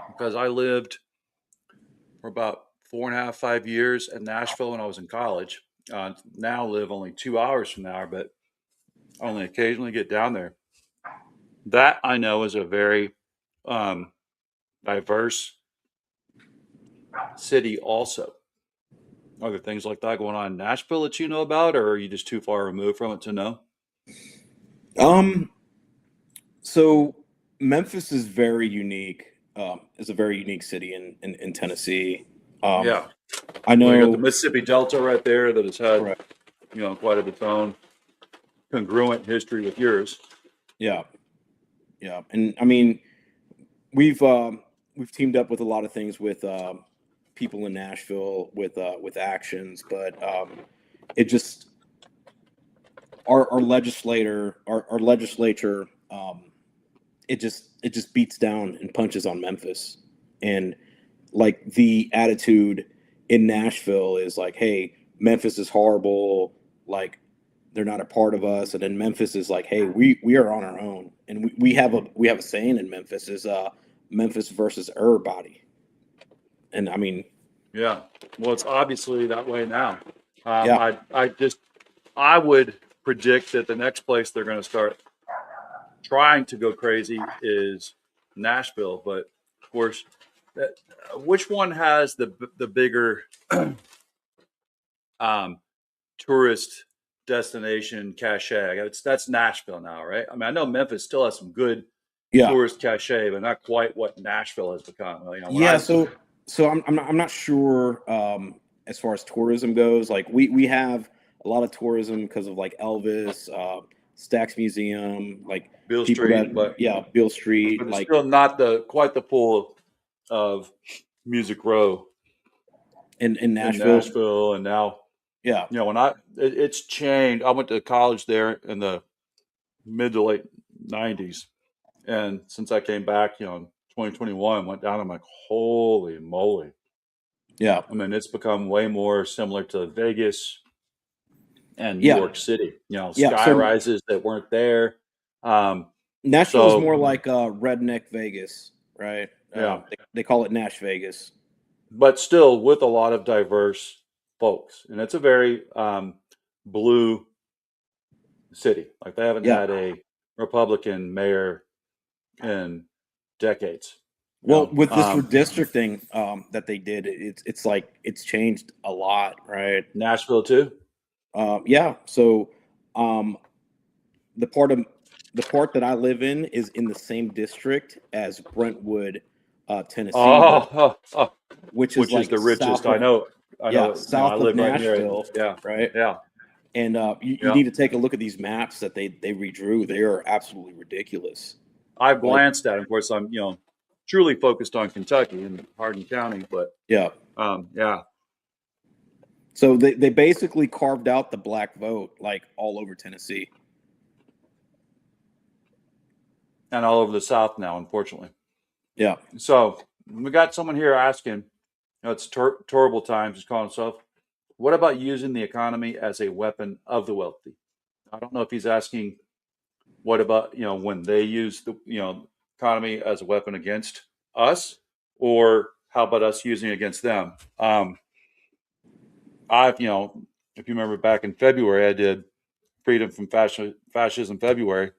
Speaker 1: because I lived for about 4.5, 5 years in Nashville when I was in college. Now live only 2 hours from there, but only occasionally get down there. That I know is a very diverse city also. Are there things like that going on in Nashville that you know about, or are you just too far removed from it to know?
Speaker 2: So Memphis is very unique. It's a very unique city in Tennessee.
Speaker 1: Yeah.
Speaker 2: I know
Speaker 1: you got the Mississippi Delta right there that has had,
Speaker 2: correct.
Speaker 1: Quite of its own congruent history with yours.
Speaker 2: Yeah. Yeah. And I mean, we've teamed up with a lot of things with people in Nashville with actions, but it just our legislature it just beats down and punches on Memphis. And like the attitude in Nashville is like, hey, Memphis is horrible, like they're not a part of us. And then Memphis is like, hey, we are on our own. And we have a saying in Memphis is Memphis versus everybody. And I mean,
Speaker 1: yeah, well, it's obviously that way now.
Speaker 2: Yeah.
Speaker 1: I would predict that the next place they're going to start trying to go crazy is Nashville. But of course, which one has the bigger tourist destination cachet? That's Nashville now, right? I mean, I know Memphis still has some good tourist cachet, but not quite what Nashville has become.
Speaker 2: So I'm not sure as far as tourism goes. Like we have a lot of tourism because of like Elvis, Stax Museum, like
Speaker 1: Beale Street,
Speaker 2: Beale Street,
Speaker 1: but
Speaker 2: like
Speaker 1: still not quite the pull of Music Row
Speaker 2: in Nashville.
Speaker 1: And now
Speaker 2: Yeah.
Speaker 1: You know, it's changed. I went to college there in the mid to late 90s. And since I came back, you know, in 2021, went down, I'm like, holy moly.
Speaker 2: Yeah.
Speaker 1: I mean, it's become way more similar to Vegas and New
Speaker 2: Yeah.
Speaker 1: York City, you know,
Speaker 2: Yeah.
Speaker 1: sky
Speaker 2: So
Speaker 1: rises that weren't there. Um,
Speaker 2: Nashville's
Speaker 1: so,
Speaker 2: more like redneck Vegas, right?
Speaker 1: yeah,
Speaker 2: They call it Nash Vegas.
Speaker 1: but still with a lot of diverse folks. And it's a very blue city. Like they haven't
Speaker 2: Yeah.
Speaker 1: had a Republican mayor in decades. You
Speaker 2: Well,
Speaker 1: know,
Speaker 2: with this redistricting that they did, it's like it's changed a lot, right?
Speaker 1: Nashville too.
Speaker 2: Yeah. So um, the part of the part that I live in is in the same district as Brentwood, Tennessee,
Speaker 1: Oh, oh, oh,
Speaker 2: which is
Speaker 1: which is
Speaker 2: like
Speaker 1: the richest.
Speaker 2: south of
Speaker 1: I
Speaker 2: yeah,
Speaker 1: know. You know, I
Speaker 2: south of
Speaker 1: live right near it.
Speaker 2: Nashville,
Speaker 1: Yeah,
Speaker 2: right?
Speaker 1: yeah,
Speaker 2: And you
Speaker 1: yeah.
Speaker 2: need to take a look at these maps that they redrew. They are absolutely ridiculous.
Speaker 1: I've
Speaker 2: Like,
Speaker 1: glanced at it. Of course, I'm truly focused on Kentucky and Hardin County, but
Speaker 2: yeah.
Speaker 1: yeah,
Speaker 2: So they basically carved out the black vote like all over Tennessee.
Speaker 1: and all over the South now, unfortunately.
Speaker 2: Yeah.
Speaker 1: So we got someone here asking, you know, it's terrible times. He's calling himself. What about using the economy as a weapon of the wealthy? I don't know if he's asking what about when they use the economy as a weapon against us, or how about us using it against them? I've if you remember back in February, I did Freedom from Fascism February.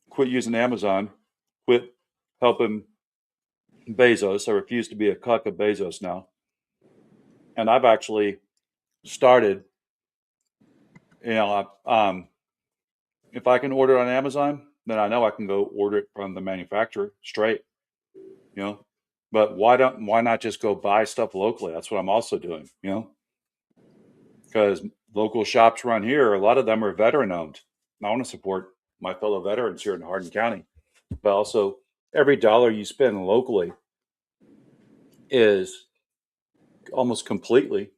Speaker 1: Quit using Amazon. Quit helping Bezos. I refuse to be a cuck of Bezos now. And I've actually started, if I can order it on Amazon, then I know I can go order it from the manufacturer straight, you know. But why not just go buy stuff locally? That's what I'm also doing, because local shops around here, a lot of them are veteran owned. I want to support my fellow veterans here in Hardin County, but also every dollar you spend locally is almost completely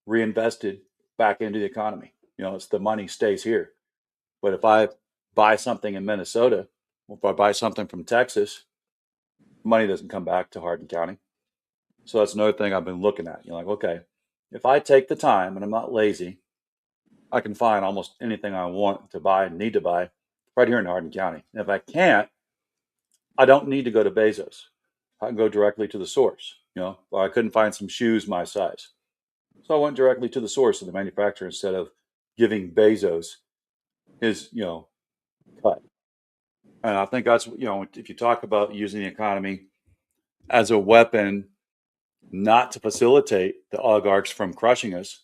Speaker 1: reinvested back into the economy. It's the money stays here. But if I buy something in Minnesota, or if I buy something from Texas, money doesn't come back to Hardin County. So that's another thing I've been looking at. You're like, okay, if I take the time and I'm not lazy, I can find almost anything I want to buy and need to buy right here in Hardin County. And if I can't, I don't need to go to Bezos. I can go directly to the source. Or I couldn't find some shoes my size. So I went directly to the source of the manufacturer instead of giving Bezos his, cut. And I think that's, if you talk about using the economy as a weapon, not to facilitate the oligarchs from crushing us,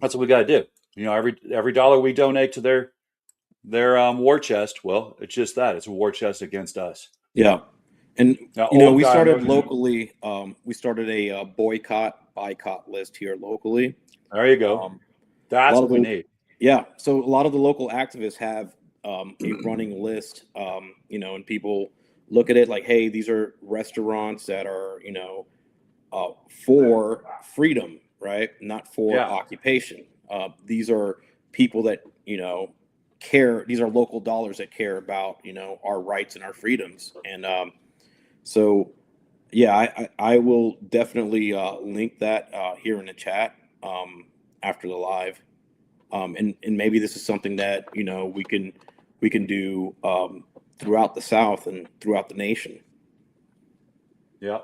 Speaker 1: that's what we got to do. Every dollar we donate to their war chest, well, it's just that, it's a war chest against us.
Speaker 2: Yeah. And
Speaker 1: Now, old
Speaker 2: we
Speaker 1: guy,
Speaker 2: started locally. We started a boycott list here locally.
Speaker 1: there you go.
Speaker 2: A
Speaker 1: That's
Speaker 2: lot
Speaker 1: what
Speaker 2: of
Speaker 1: we
Speaker 2: the
Speaker 1: need.
Speaker 2: yeah. So a lot of the local activists have a running list. And people look at it like, hey, these are restaurants that are for freedom, right? Not for
Speaker 1: Yeah.
Speaker 2: occupation. These are people that care. These are local dollars that care about our rights and our freedoms. And so, yeah, I will definitely link that here in the chat after the live, and maybe this is something that we can do throughout the South and throughout the nation.
Speaker 1: Yeah.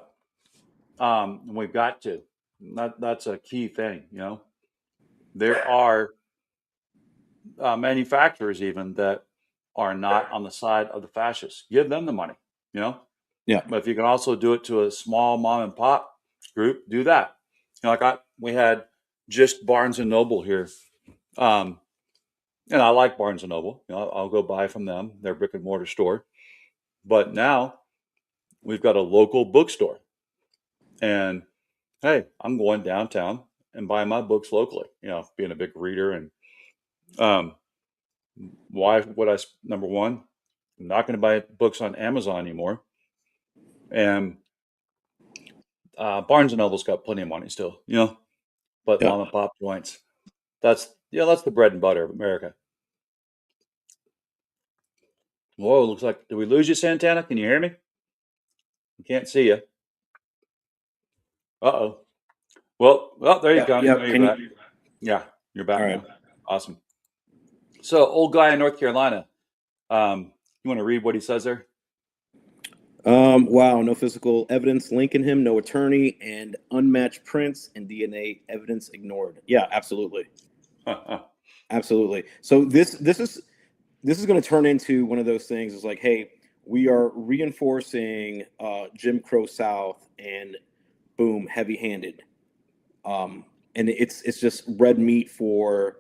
Speaker 1: We've got to. That's a key thing. There are manufacturers even that are not on the side of the fascists. Give them the money.
Speaker 2: Yeah.
Speaker 1: But if you can also do it to a small mom and pop group, do that. We had just Barnes and Noble here, and I like Barnes and Noble. I'll go buy from them, their brick and mortar store. But now we've got a local bookstore, and hey, I'm going downtown and buying my books locally. Being a big reader, and why would I? Number one, I'm not going to buy books on Amazon anymore, and Barnes and Noble's got plenty of money still. but
Speaker 2: Yeah.
Speaker 1: mom and pop joints. That's the bread and butter of America. Whoa, looks like, did we lose you, Santana? Can you hear me? I can't see you. Uh-oh. Well, there you go.
Speaker 2: Yeah.
Speaker 1: You're back. Yeah, you're back
Speaker 2: All
Speaker 1: now.
Speaker 2: right.
Speaker 1: Awesome. So, old guy in North Carolina. You want to read what he says there?
Speaker 2: Wow, no physical evidence linking him, no attorney, and unmatched prints and DNA evidence ignored. Yeah, absolutely. Absolutely. So this is going to turn into one of those things. It's like, hey, we are reinforcing Jim Crow South, and boom, heavy-handed. And it's just red meat for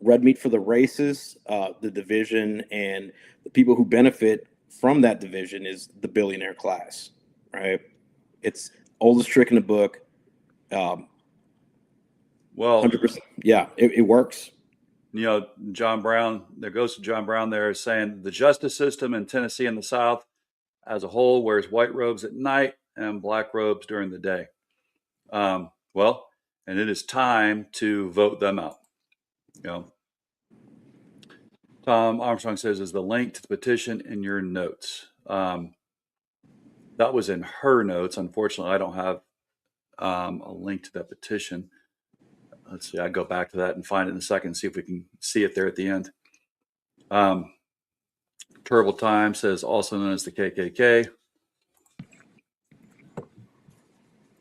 Speaker 2: the races, the division, and the people who benefit from that division is the billionaire class, right? It's oldest trick in the book.
Speaker 1: Well,
Speaker 2: 100%. Yeah, it works.
Speaker 1: John Brown, there goes to John Brown there saying the justice system in Tennessee and the South as a whole wears white robes at night and black robes during the day. And it is time to vote them out. Tom Armstrong says, is the link to the petition in your notes? That was in her notes. Unfortunately, I don't have a link to that petition. Let's see, I go back to that and find it in a second, see if we can see it there at the end. Terrible Time says, also known as the KKK.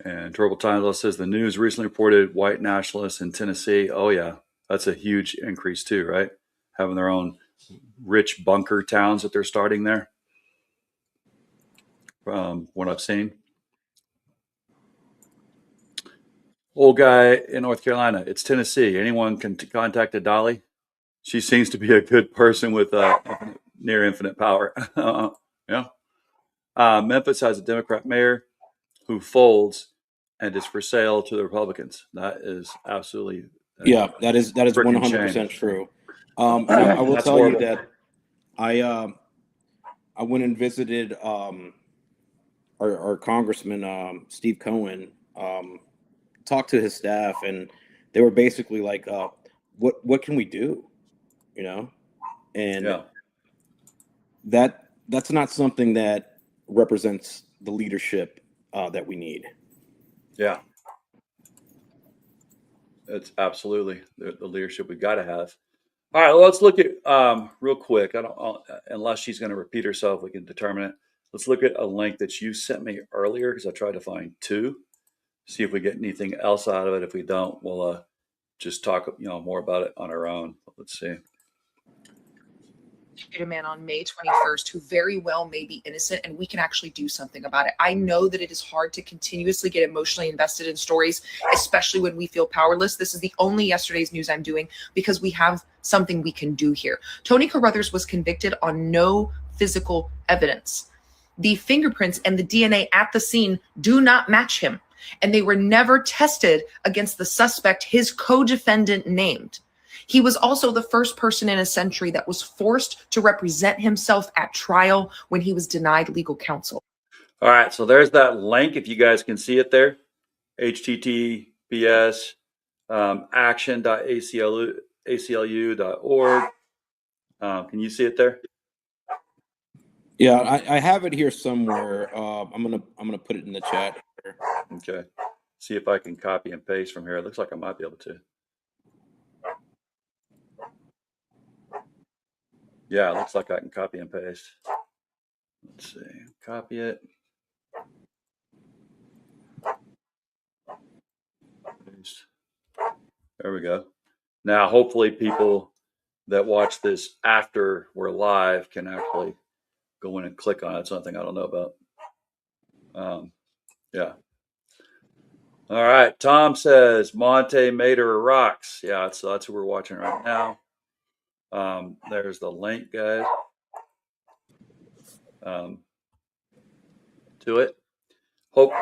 Speaker 1: And Terrible Times says, the news recently reported white nationalists in Tennessee. Oh, yeah, that's a huge increase too, right? Having their own rich bunker towns that they're starting there, from what I've seen. Old guy in North Carolina. It's Tennessee. Anyone can contact a Dolly. She seems to be a good person with near infinite power. Yeah. Memphis has a Democrat mayor who folds and is for sale to the Republicans. That is absolutely
Speaker 2: that is
Speaker 1: freaking
Speaker 2: 100%
Speaker 1: shame.
Speaker 2: true. I will
Speaker 1: That's
Speaker 2: tell
Speaker 1: horrible.
Speaker 2: you that I went and visited our congressman Steve Cohen, talked to his staff, and they were basically like, what can we do, and
Speaker 1: Yeah.
Speaker 2: that's not something that represents the leadership that we need.
Speaker 1: Yeah. It's absolutely the leadership we got to have. All right, well, let's look at real quick. Unless she's going to repeat herself, we can determine it. Let's look at a link that you sent me earlier because I tried to find two. See if we get anything else out of it. If we don't, we'll just talk more about it on our own. Let's see.
Speaker 5: A man on May 21st who very well may be innocent, and we can actually do something about it. I know that it is hard to continuously get emotionally invested in stories, especially when we feel powerless. This is the only yesterday's news I'm doing because we have something we can do here. Tony Carruthers was convicted on no physical evidence. The fingerprints and the DNA at the scene do not match him, and they were never tested against the suspect his co-defendant named. He was also the first person in a century that was forced to represent himself at trial when he was denied legal counsel.
Speaker 1: All right, so there's that link. If you guys can see it there, https action.aclu.org. Can you see it there?
Speaker 2: Yeah, I have it here somewhere. I'm gonna put it in the chat here.
Speaker 1: Okay. See if I can copy and paste from here. It looks like I might be able to. Yeah, it looks like I can copy and paste. Let's see. Copy it. Paste. There we go. Now, hopefully people that watch this after we're live can actually go in and click on it. Something I don't know about. Yeah. All right. Tom says Monte Mater rocks. Yeah, so that's who we're watching right now. There's the link, guys, to it. Hope.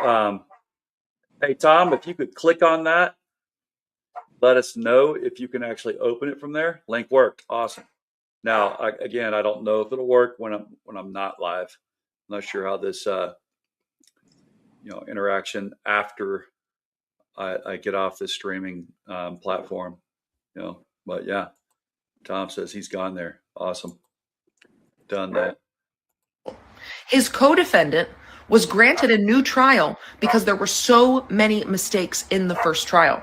Speaker 1: Hey, Tom, if you could click on that, let us know if you can actually open it from there. Link worked. Awesome. Now, again, I don't know if it'll work when I'm not live. I'm not sure how this interaction after I get off this streaming platform, but yeah, Tom says he's gone there. Awesome. Done that.
Speaker 5: His co-defendant was granted a new trial because there were so many mistakes in the first trial.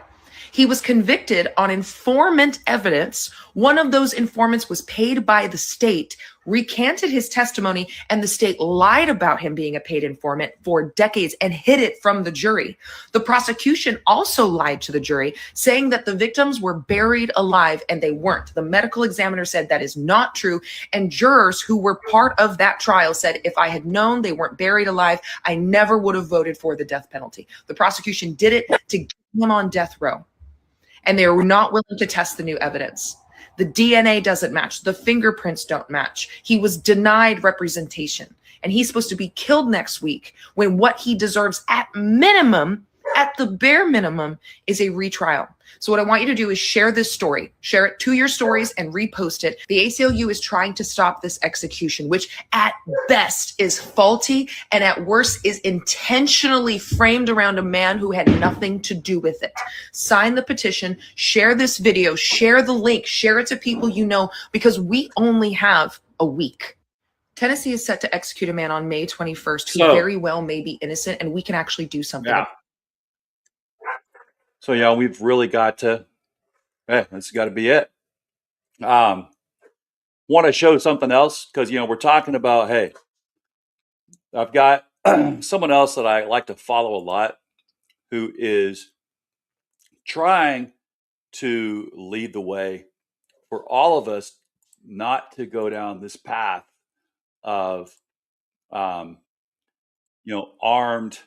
Speaker 5: He was convicted on informant evidence. One of those informants was paid by the state, recanted his testimony, and the state lied about him being a paid informant for decades and hid it from the jury. The prosecution also lied to the jury, saying that the victims were buried alive, and they weren't. The medical examiner said that is not true, and jurors who were part of that trial said, if I had known they weren't buried alive, I never would have voted for the death penalty. The prosecution did it to get him on death row, and they were not willing to test the new evidence. The DNA doesn't match. The fingerprints don't match. He was denied representation, and he's supposed to be killed next week when what he deserves at minimum, at the bare minimum, is a retrial. So what I want you to do is share this story, share it to your stories and repost it. The ACLU is trying to stop this execution, which at best is faulty and at worst is intentionally framed around a man who had nothing to do with it. Sign the petition, share this video, share the link, share it to people you know, because we only have a week. Tennessee is set to execute a man on May 21st who very well may be innocent, and we can actually do something.
Speaker 1: Yeah. So, yeah, we've really got to, that's got to be it. Want to show something else because, we're talking about, hey, I've got someone else that I like to follow a lot who is trying to lead the way for all of us not to go down this path of, armed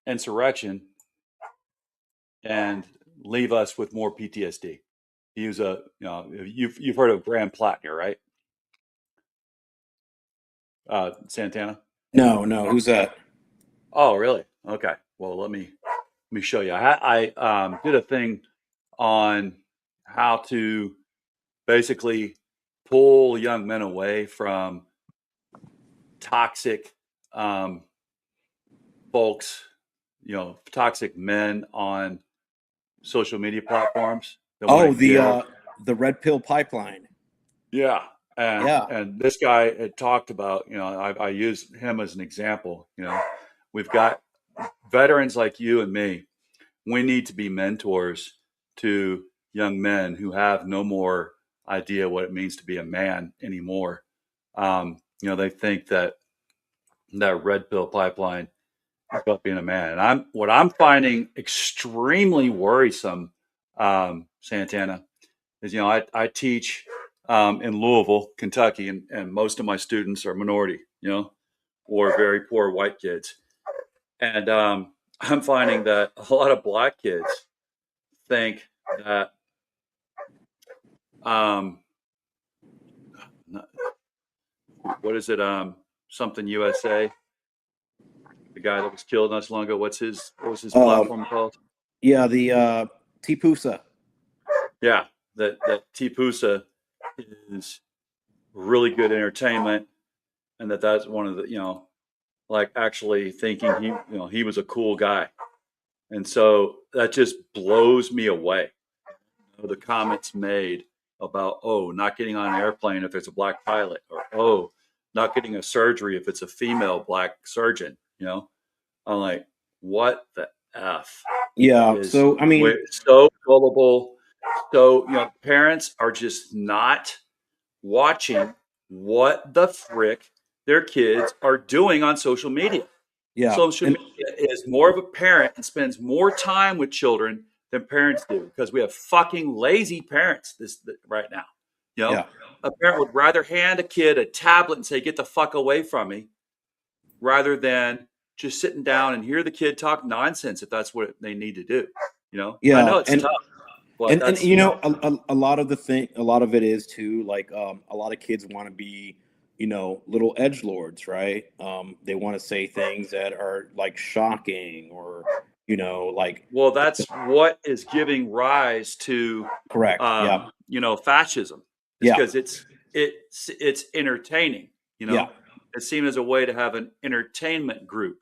Speaker 1: insurrection and leave us with more PTSD. He was you've heard of Graham Plattner, right? Santana?
Speaker 2: No, who's that?
Speaker 1: Oh, really? Okay. Well, let me show you. I did a thing on how to basically pull young men away from toxic folks, toxic men on social media platforms.
Speaker 2: Oh, the red pill pipeline.
Speaker 1: Yeah. And this guy had talked about, I use him as an example. We've got veterans like you and me. We need to be mentors to young men who have no more idea what it means to be a man anymore. They think that red pill pipeline is about being a man. And what I'm finding extremely worrisome, Santana, is, I teach in Louisville, Kentucky, and most of my students are minority, or very poor white kids. And I'm finding that a lot of black kids think that what is it? Something USA. The guy that was killed not so long ago. What was his platform called?
Speaker 2: Yeah, the Tipusa.
Speaker 1: Yeah, that Tipusa is really good entertainment, and that's one of the actually thinking he was a cool guy, and so that just blows me away. The comments made about not getting on an airplane if there's a black pilot, or not getting a surgery if it's a female black surgeon. I'm like, what the F?
Speaker 2: Yeah. So I mean,
Speaker 1: so gullible. So parents are just not watching what the frick their kids are doing on social media.
Speaker 2: Yeah.
Speaker 1: Social media is more of a parent and spends more time with children than parents do, because we have fucking lazy parents right now. A parent would rather hand a kid a tablet and say, "Get the fuck away from me," rather than just sitting down and hear the kid talk nonsense if that's what they need to do.
Speaker 2: Yeah.
Speaker 1: I know it's tough. But
Speaker 2: a lot of it is too, like, a lot of kids want to be, little edgelords, right? They want to say things that are like shocking, or, like.
Speaker 1: Well, that's what is giving rise to
Speaker 2: Correct.
Speaker 1: fascism. Because it's entertaining. It's seen as a way to have an entertainment group,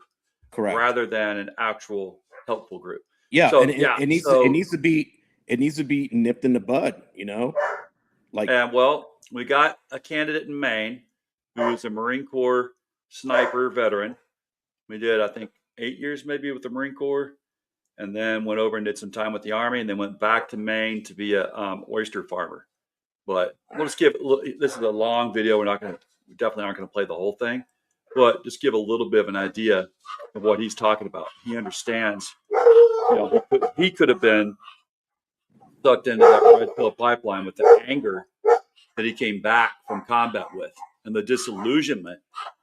Speaker 2: correct,
Speaker 1: rather than an actual helpful group.
Speaker 2: Yeah,
Speaker 1: So
Speaker 2: and it needs to be nipped in the bud, like.
Speaker 1: And well, we got a candidate in Maine who is a Marine Corps sniper veteran. We did, I think, 8 years maybe with the Marine Corps, and then went over and did some time with the Army, and then went back to Maine to be a oyster farmer. But we'll just give this is a long video. We definitely aren't going to play the whole thing, but just give a little bit of an idea of what he's talking about. He understands. He could have been sucked into that red pill pipeline with the anger that he came back from combat with, and the disillusionment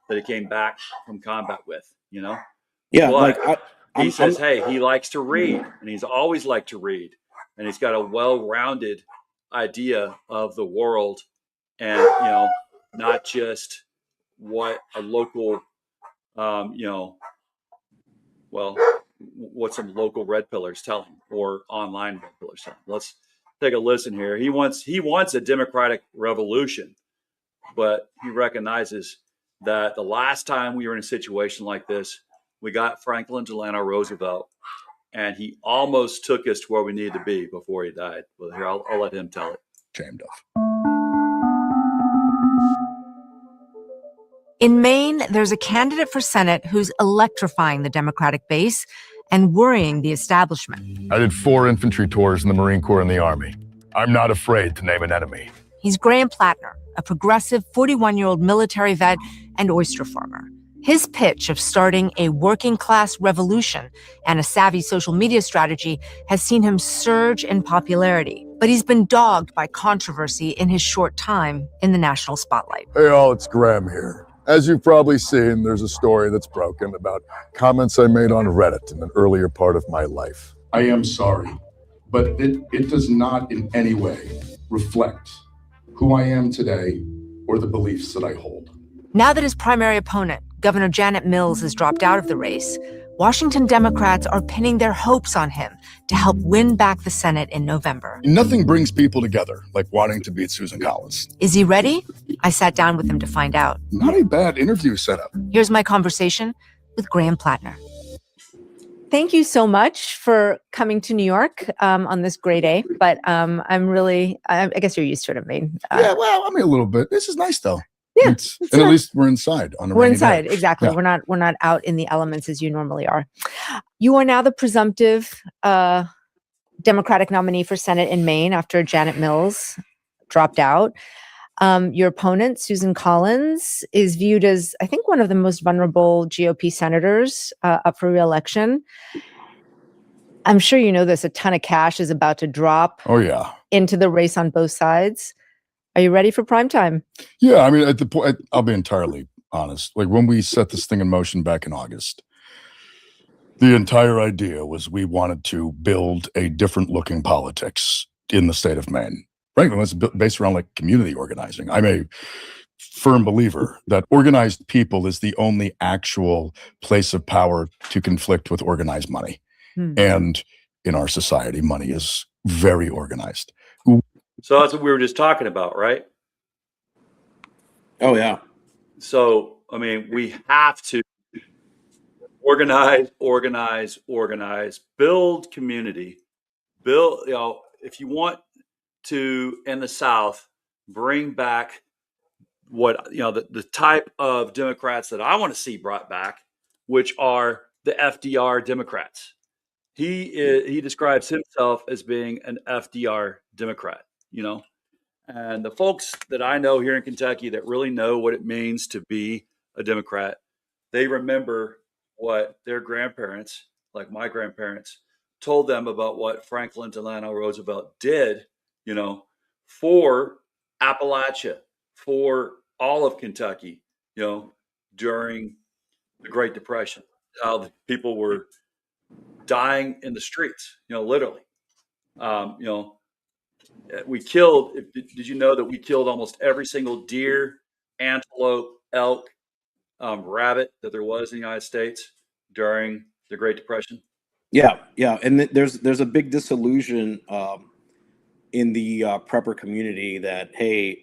Speaker 1: that he came back from combat with.
Speaker 2: Yeah,
Speaker 1: but he says, hey, he likes to read, and he's always liked to read, and he's got a well-rounded idea of the world, and not just what a local, what some local red pillars tell him, or online red pillars tell him. Let's take a listen here. He wants a democratic revolution, but he recognizes that the last time we were in a situation like this, we got Franklin Delano Roosevelt, and he almost took us to where we needed to be before he died. Well, here, I'll let him tell it.
Speaker 6: Ashamed of.
Speaker 7: In Maine, there's a candidate for Senate who's electrifying the Democratic base and worrying the establishment.
Speaker 6: I did 4 infantry tours in the Marine Corps and the Army. I'm not afraid to name an enemy.
Speaker 7: He's Graham Plattner, a progressive 41-year-old military vet and oyster farmer. His pitch of starting a working-class revolution and a savvy social media strategy has seen him surge in popularity. But he's been dogged by controversy in his short time in the national spotlight.
Speaker 6: Hey all, it's Graham here. As you've probably seen, there's a story that's broken about comments I made on Reddit in an earlier part of my life.
Speaker 8: I am sorry, but it does not in any way reflect who I am today or the beliefs that I hold.
Speaker 7: Now that his primary opponent, Governor Janet Mills, has dropped out of the race, Washington Democrats are pinning their hopes on him to help win back the Senate in November.
Speaker 6: Nothing brings people together like wanting to beat Susan Collins.
Speaker 7: Is he ready? I sat down with him to find out.
Speaker 6: Not a bad interview setup.
Speaker 7: Here's my conversation with Graham Plattner. Thank you so much for coming to New York on this gray day. But I guess you're used to it in Maine.
Speaker 6: Yeah, well, I mean, a little bit. This is nice, though.
Speaker 7: Yeah,
Speaker 6: and nice. At least we're inside on a rainy
Speaker 7: inside,
Speaker 6: day.
Speaker 7: exactly.
Speaker 6: Yeah.
Speaker 7: We're not out in the elements as you normally are. You are now the presumptive Democratic nominee for Senate in Maine after Janet Mills dropped out. Your opponent, Susan Collins, is viewed as, I think, one of the most vulnerable GOP senators up for re-election. I'm sure you know this. A ton of cash is about to drop.
Speaker 6: Oh yeah,
Speaker 7: into the race on both sides. Are you ready for prime time?
Speaker 6: Yeah, I mean, at the point, I'll be entirely honest. Like when we set this thing in motion back in August, the entire idea was we wanted to build a different looking politics in the state of Maine. Frankly, it's based around like community organizing. I'm a firm believer that organized people is the only actual place of power to conflict with organized money. And in our society, money is very organized.
Speaker 1: So that's what we were just talking about, right?
Speaker 2: Oh, yeah.
Speaker 1: So, I mean, we have to organize, build community, if you want to, in the South, bring back what, the type of Democrats that I want to see brought back, which are the FDR Democrats. He describes himself as being an FDR Democrat. And the folks that I know here in Kentucky that really know what it means to be a Democrat, they remember what their grandparents, like my grandparents, told them about what Franklin Delano Roosevelt did, for Appalachia, for all of Kentucky, during the Great Depression, how the people were dying in the streets, literally. We killed, did you know that we killed almost every single deer, antelope, elk, rabbit that there was in the United States during the Great Depression?
Speaker 2: Yeah. And there's a big disillusion in the prepper community that, hey,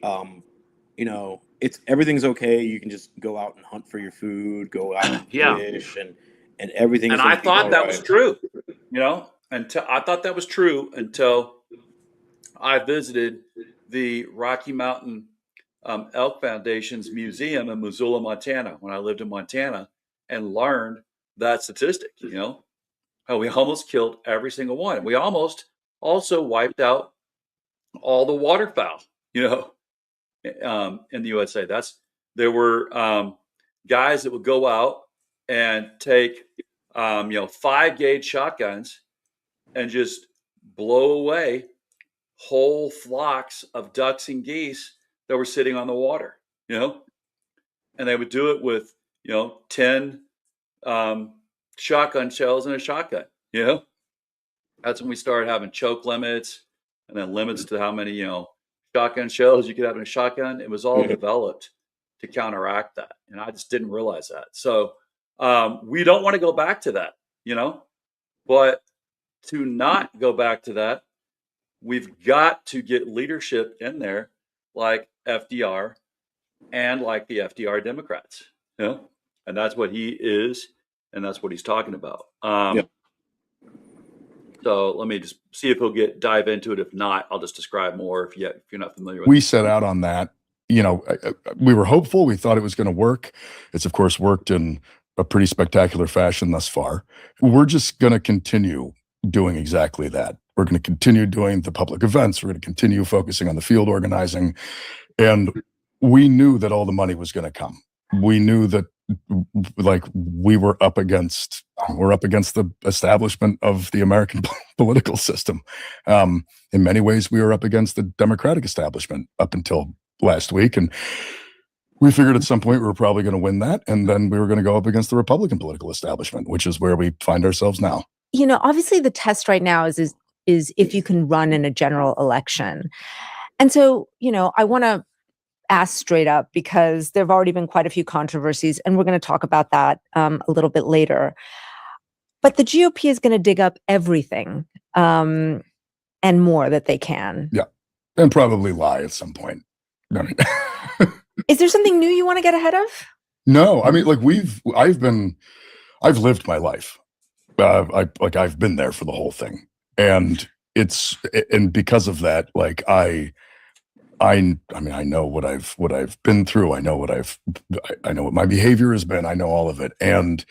Speaker 2: everything's okay. You can just go out and hunt for your food, go out and fish, and everything.
Speaker 1: And I thought that was true. until I thought that was true until I visited the Rocky Mountain Elk Foundation's museum in Missoula, Montana, when I lived in Montana, and learned that statistic. How we almost killed every single one, and we almost also wiped out all the waterfowl. In the USA, there were guys that would go out and take 5-gauge shotguns and just blow away whole flocks of ducks and geese that were sitting on the water, and they would do it with 10 shotgun shells in a shotgun. That's when we started having choke limits, and then limits to how many shotgun shells you could have in a shotgun. It was all developed to counteract that, and I just didn't realize that. So we don't want to go back to that, but to not go back to that, we've got to get leadership in there like FDR and like the FDR Democrats, and that's what he is, and that's what he's talking about. So let me just see if he'll dive into it. If not, I'll just describe more if you're not familiar with it.
Speaker 6: We set out on that. We were hopeful. We thought it was going to work. It's, of course, worked in a pretty spectacular fashion thus far. We're just going to continue doing exactly that. We're going to continue doing the public events. We're going to continue focusing on the field organizing. And we knew that all the money was going to come. We knew that we're up against the establishment of the American political system. In many ways, we were up against the Democratic establishment up until last week. And we figured at some point we were probably going to win that. And then we were going to go up against the Republican political establishment, which is where we find ourselves now.
Speaker 7: Obviously the test right now is if you can run in a general election. And so, I want to ask straight up, because there have already been quite a few controversies, and we're going to talk about that a little bit later. But the GOP is going to dig up everything and more that they can.
Speaker 6: Yeah, and probably lie at some point.
Speaker 7: Is there something new you want to get ahead of?
Speaker 6: No, I mean, I've lived my life. I've been there for the whole thing, and because of that, I know what I've been through. I know what my behavior has been. I know all of it. And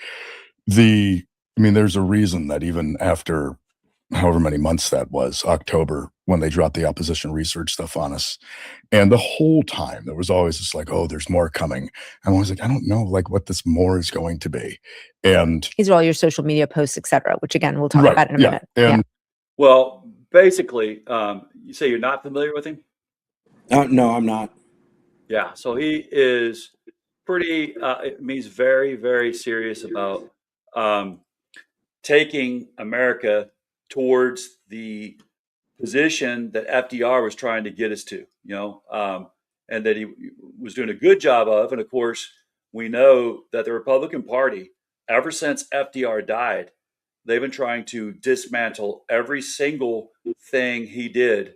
Speaker 6: there's a reason that even after however many months that was, October, when they dropped the opposition research stuff on us, and the whole time there was always this oh, there's more coming. And I was like, I don't know what this more is going to be. And
Speaker 7: these are all your social media posts, et cetera, which again, we'll talk about in a minute.
Speaker 6: And
Speaker 1: well, basically, you say you're not familiar with him?
Speaker 2: No, I'm not.
Speaker 1: Yeah, so he is pretty. He's very, very serious about taking America towards the position that FDR was trying to get us to, and that he was doing a good job of. And of course, we know that the Republican Party, ever since FDR died, they've been trying to dismantle every single thing he did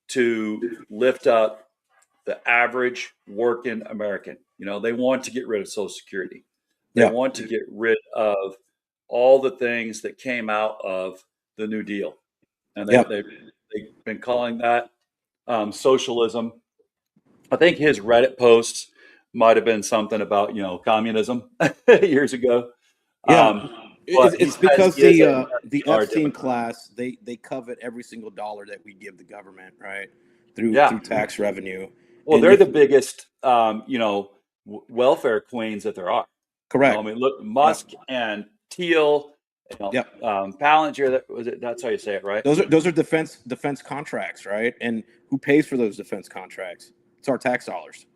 Speaker 1: to lift up the average working American. They want to get rid of Social Security. They want to get rid of all the things that came out of the New Deal. And they've been calling that socialism. I think his Reddit posts might have been something about, communism years ago.
Speaker 2: It's because the Epstein class, they covet every single dollar that we give the government, right? Through tax revenue.
Speaker 1: Well, they're the biggest, welfare queens that there are.
Speaker 2: Correct.
Speaker 1: Look, Musk and Thiel, Palantir. That's how you say it, right?
Speaker 2: Those are defense contracts, right? And who pays for those defense contracts? It's our tax dollars.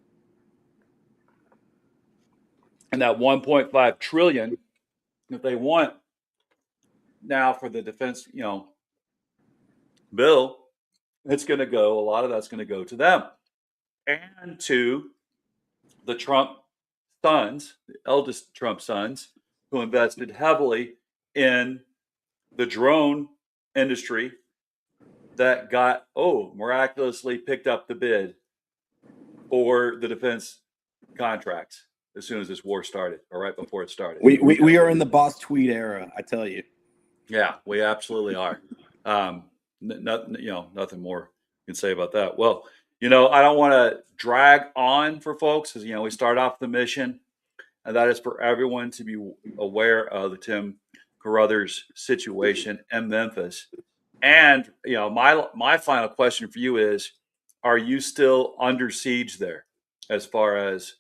Speaker 1: And that 1.5 trillion, if they want now for the defense, bill, it's going to go. A lot of that's going to go to them and to the Trump sons, the eldest Trump sons, who invested heavily in the drone industry that got miraculously picked up the bid for the defense contracts as soon as this war started, or right before it started.
Speaker 2: We are in the boss tweet era, I tell you.
Speaker 1: Yeah, we absolutely are. Nothing more you can say about that. Well, I don't want to drag on for folks because we start off the mission, and that is for everyone to be aware of the Tim Carruthers situation in Memphis. And my final question for you is: are you still under siege there, as far as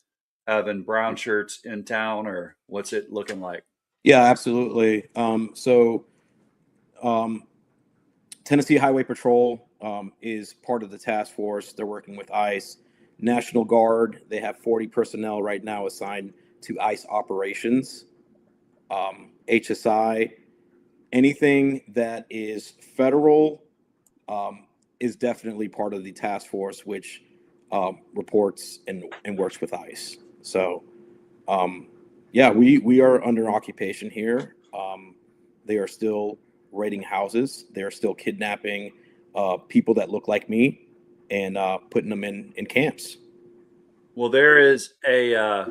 Speaker 1: having brown shirts in town, or what's it looking like?
Speaker 2: Yeah, absolutely. Um, Tennessee Highway Patrol is part of the task force. They're working with ICE. National Guard, they have 40 personnel right now assigned to ICE operations. HSI, anything that is federal is definitely part of the task force, which reports and works with ICE. So, yeah, we are under occupation here. They are still raiding houses. They are still kidnapping people that look like me and putting them in camps.
Speaker 1: Well, there is a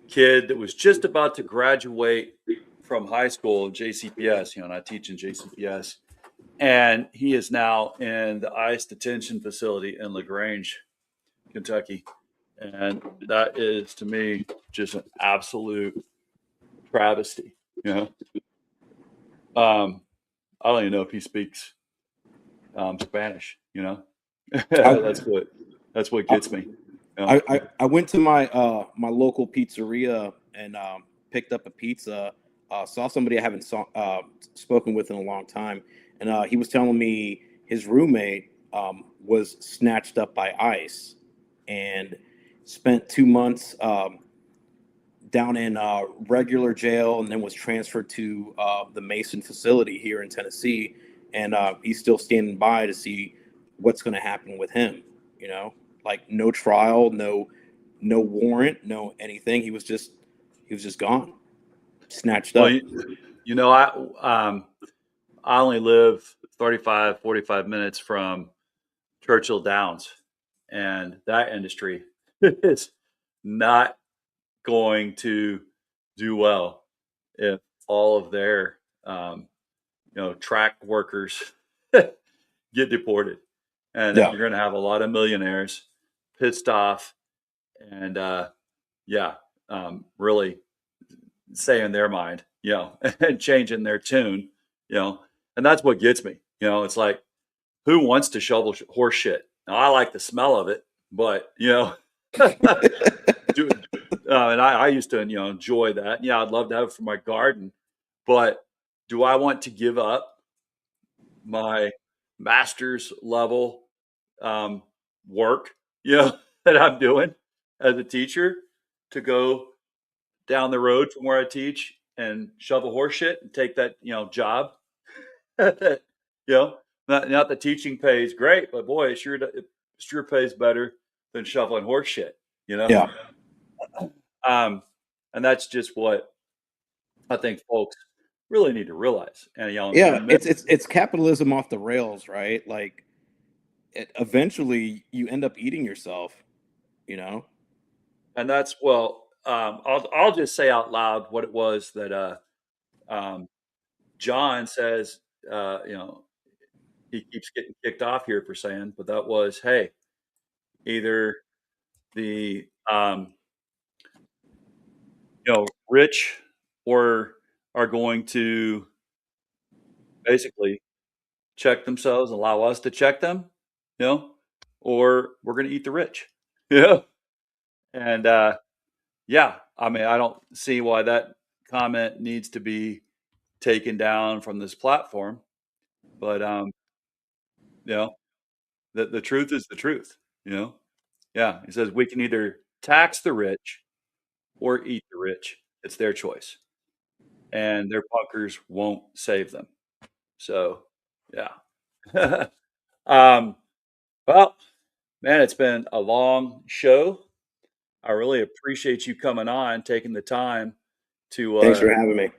Speaker 1: kid that was just about to graduate from high school, JCPS, and I teach in JCPS, and he is now in the ICE detention facility in LaGrange, Kentucky. And that is, to me, just an absolute travesty. I don't even know if he speaks Spanish. That's what gets me.
Speaker 2: I went to my my local pizzeria and picked up a pizza. Saw somebody I haven't spoken with in a long time, and he was telling me his roommate was snatched up by ICE and spent 2 months down in regular jail, and then was transferred to the Mason facility here in Tennessee. And he's still standing by to see what's going to happen with him. Like no trial, no warrant, no anything. He was just gone, snatched
Speaker 1: Well,
Speaker 2: up.
Speaker 1: I only live 35, 45 minutes from Churchill Downs, and that industry is not going to do well if all of their track workers get deported, and
Speaker 2: Yeah,
Speaker 1: you're going to have a lot of millionaires pissed off and really saying their mind, and changing their tune, and that's what gets me. It's like, who wants to shovel horse shit? Now, I like the smell of it, but do, and I used to enjoy that. Yeah, I'd love to have it for my garden, but do I want to give up my master's level work, that I'm doing as a teacher, to go down the road from where I teach and shovel horse shit and take that job? you know, not the teaching pays great, but boy, it sure pays better than shoveling horse shit. You know,
Speaker 2: yeah,
Speaker 1: um, and that's just what I think folks really need to realize. And
Speaker 2: yeah. It's capitalism off the rails, right? Like eventually you end up eating yourself. You know.
Speaker 1: and that's I'll just say out loud what it was that um, John says. He keeps getting kicked off here for saying, but that was, hey, either the rich or are going to basically check themselves and allow us to check them, you know, or we're going to eat the rich. Yeah. And yeah, I mean, I don't see why that comment needs to be taken down from this platform, but you know, the truth is the truth, you know. Yeah, he says we can either tax the rich or eat the rich. It's their choice, and their puckers won't save them. So, yeah. um, well, man, it's been a long show. I really appreciate you coming on, taking the time to
Speaker 2: Thanks for having me.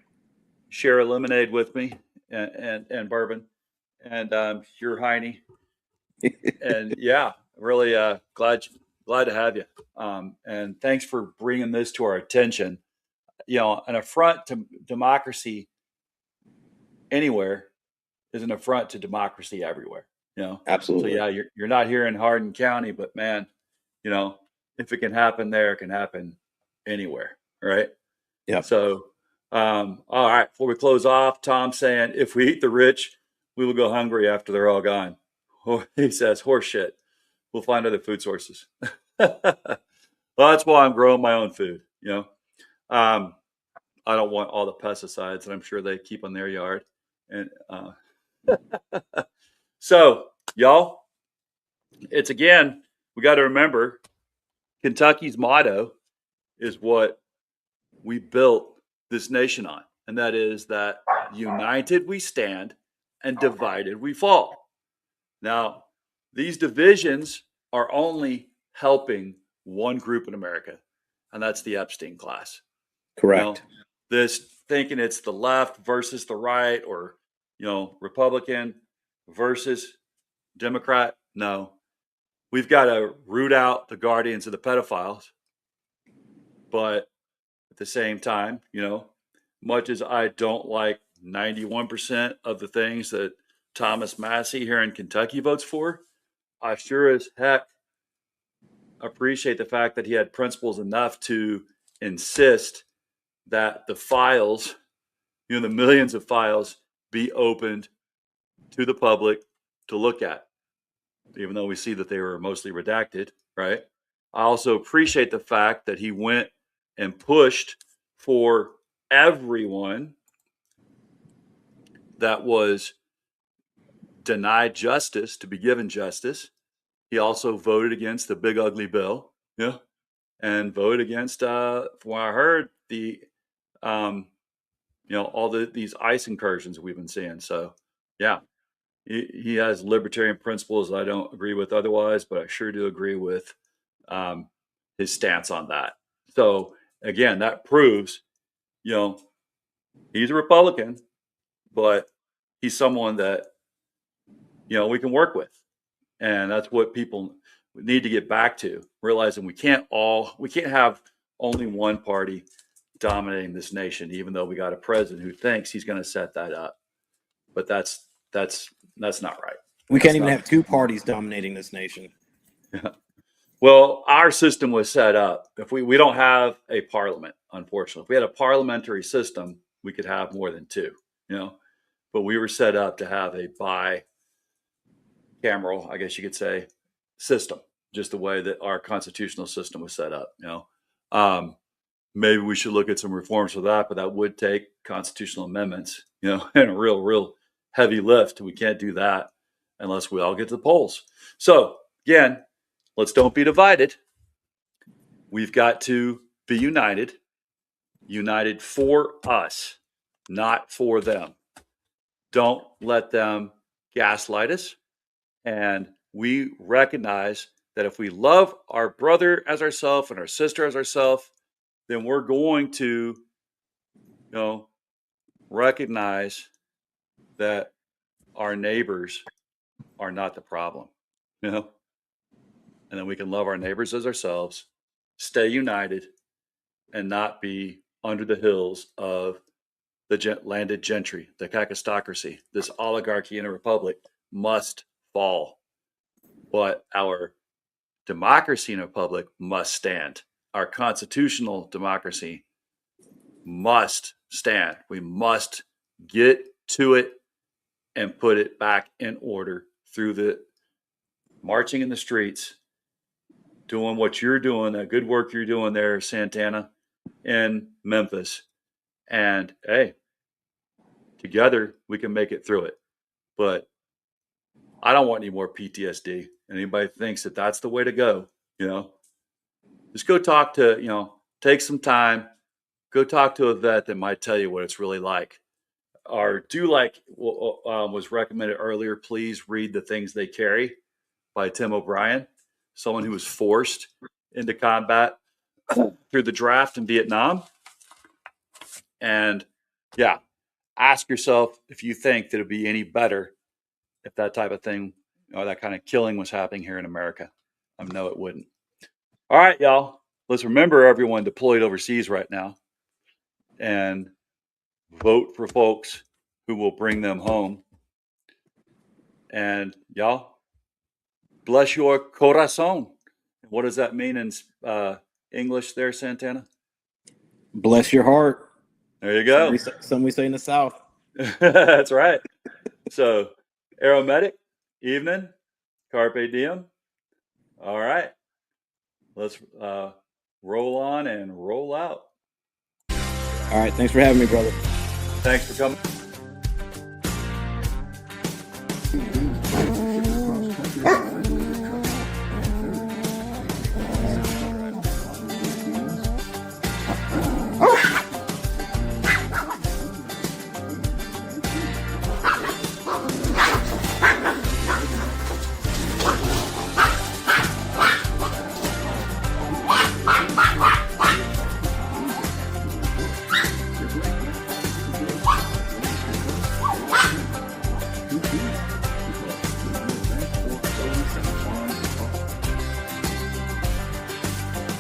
Speaker 1: share a lemonade with me and bourbon and your Heine. And yeah, really glad to have you. And thanks for bringing this to our attention. An affront to democracy anywhere is an affront to democracy everywhere. So
Speaker 2: Absolutely.
Speaker 1: yeah, you're not here in Hardin County, but man, if it can happen there, it can happen anywhere, right?
Speaker 2: Yeah.
Speaker 1: So, all right, before we close off, Tom saying, if we eat the rich, we will go hungry after they're all gone. He says, horse shit. We'll find other food sources. Well, that's why I'm growing my own food. I don't want all the pesticides that I'm sure they keep on their yard. And so, y'all, it's again, we got to remember Kentucky's motto is what we built this nation on, and that is that united we stand and divided we fall. Now, these divisions are only helping one group in America, and that's the Epstein class.
Speaker 2: Correct.
Speaker 1: This thinking it's the left versus the right, or Republican versus Democrat. No, we've got to root out the guardians of the pedophiles. But at the same time, much as I don't like 91% of the things that Thomas Massey here in Kentucky votes for, I sure as heck appreciate the fact that he had principles enough to insist that the files, the millions of files, be opened to the public to look at, even though we see that they were mostly redacted, right? I also appreciate the fact that he went and pushed for everyone that was denied justice to be given justice. He also voted against the big ugly bill, and voted against, from what I heard, the all these ICE incursions we've been seeing. So yeah, he has libertarian principles I don't agree with otherwise, but I sure do agree with his stance on that. So again, that proves, he's a Republican, but he's someone that, we can work with. And that's what people need to get back to, realizing we can't have only one party dominating this nation, even though we got a president who thinks he's going to set that up. But that's not right.
Speaker 2: We can't even have two parties dominating this nation.
Speaker 1: Yeah. Well, our system was set up. If we don't have a parliament, unfortunately, if we had a parliamentary system, we could have more than two, but we were set up to have a bicameral, I guess you could say, system, just the way that our constitutional system was set up. Maybe we should look at some reforms for that, but that would take constitutional amendments, and a real heavy lift. We can't do that unless we all get to the polls. So again, let's don't be divided. We've got to be united for us, not for them. Don't let them gaslight us. And we recognize that if we love our brother as ourselves and our sister as ourselves, then we're going to, recognize that our neighbors are not the problem, and then we can love our neighbors as ourselves, stay united, and not be under the hills of the landed gentry, the kakistocracy. This oligarchy in a republic must fall, but our democracy in a republic must stand. Our constitutional democracy must stand. We must get to it and put it back in order through the marching in the streets, doing what you're doing, that good work you're doing there, Santana, in Memphis. And hey, together we can make it through it. But I don't want any more PTSD. Anybody thinks that that's the way to go, just go talk to, take some time, go talk to a vet that might tell you what it's really like. Or do like was recommended earlier, please read The Things They Carry by Tim O'Brien, someone who was forced into combat through the draft in Vietnam. And yeah, ask yourself if you think that it'd be any better if that type of thing or that kind of killing was happening here in America. No, it wouldn't. All right, y'all. Let's remember everyone deployed overseas right now and vote for folks who will bring them home. And y'all, bless your corazon. What does that mean in English there, Santana?
Speaker 2: Bless your heart.
Speaker 1: There you go.
Speaker 2: Some we say in the South.
Speaker 1: That's right. So, aromatic, evening, carpe diem. All right. Let's roll on and roll out.
Speaker 2: All right. Thanks for having me, brother.
Speaker 1: Thanks for coming.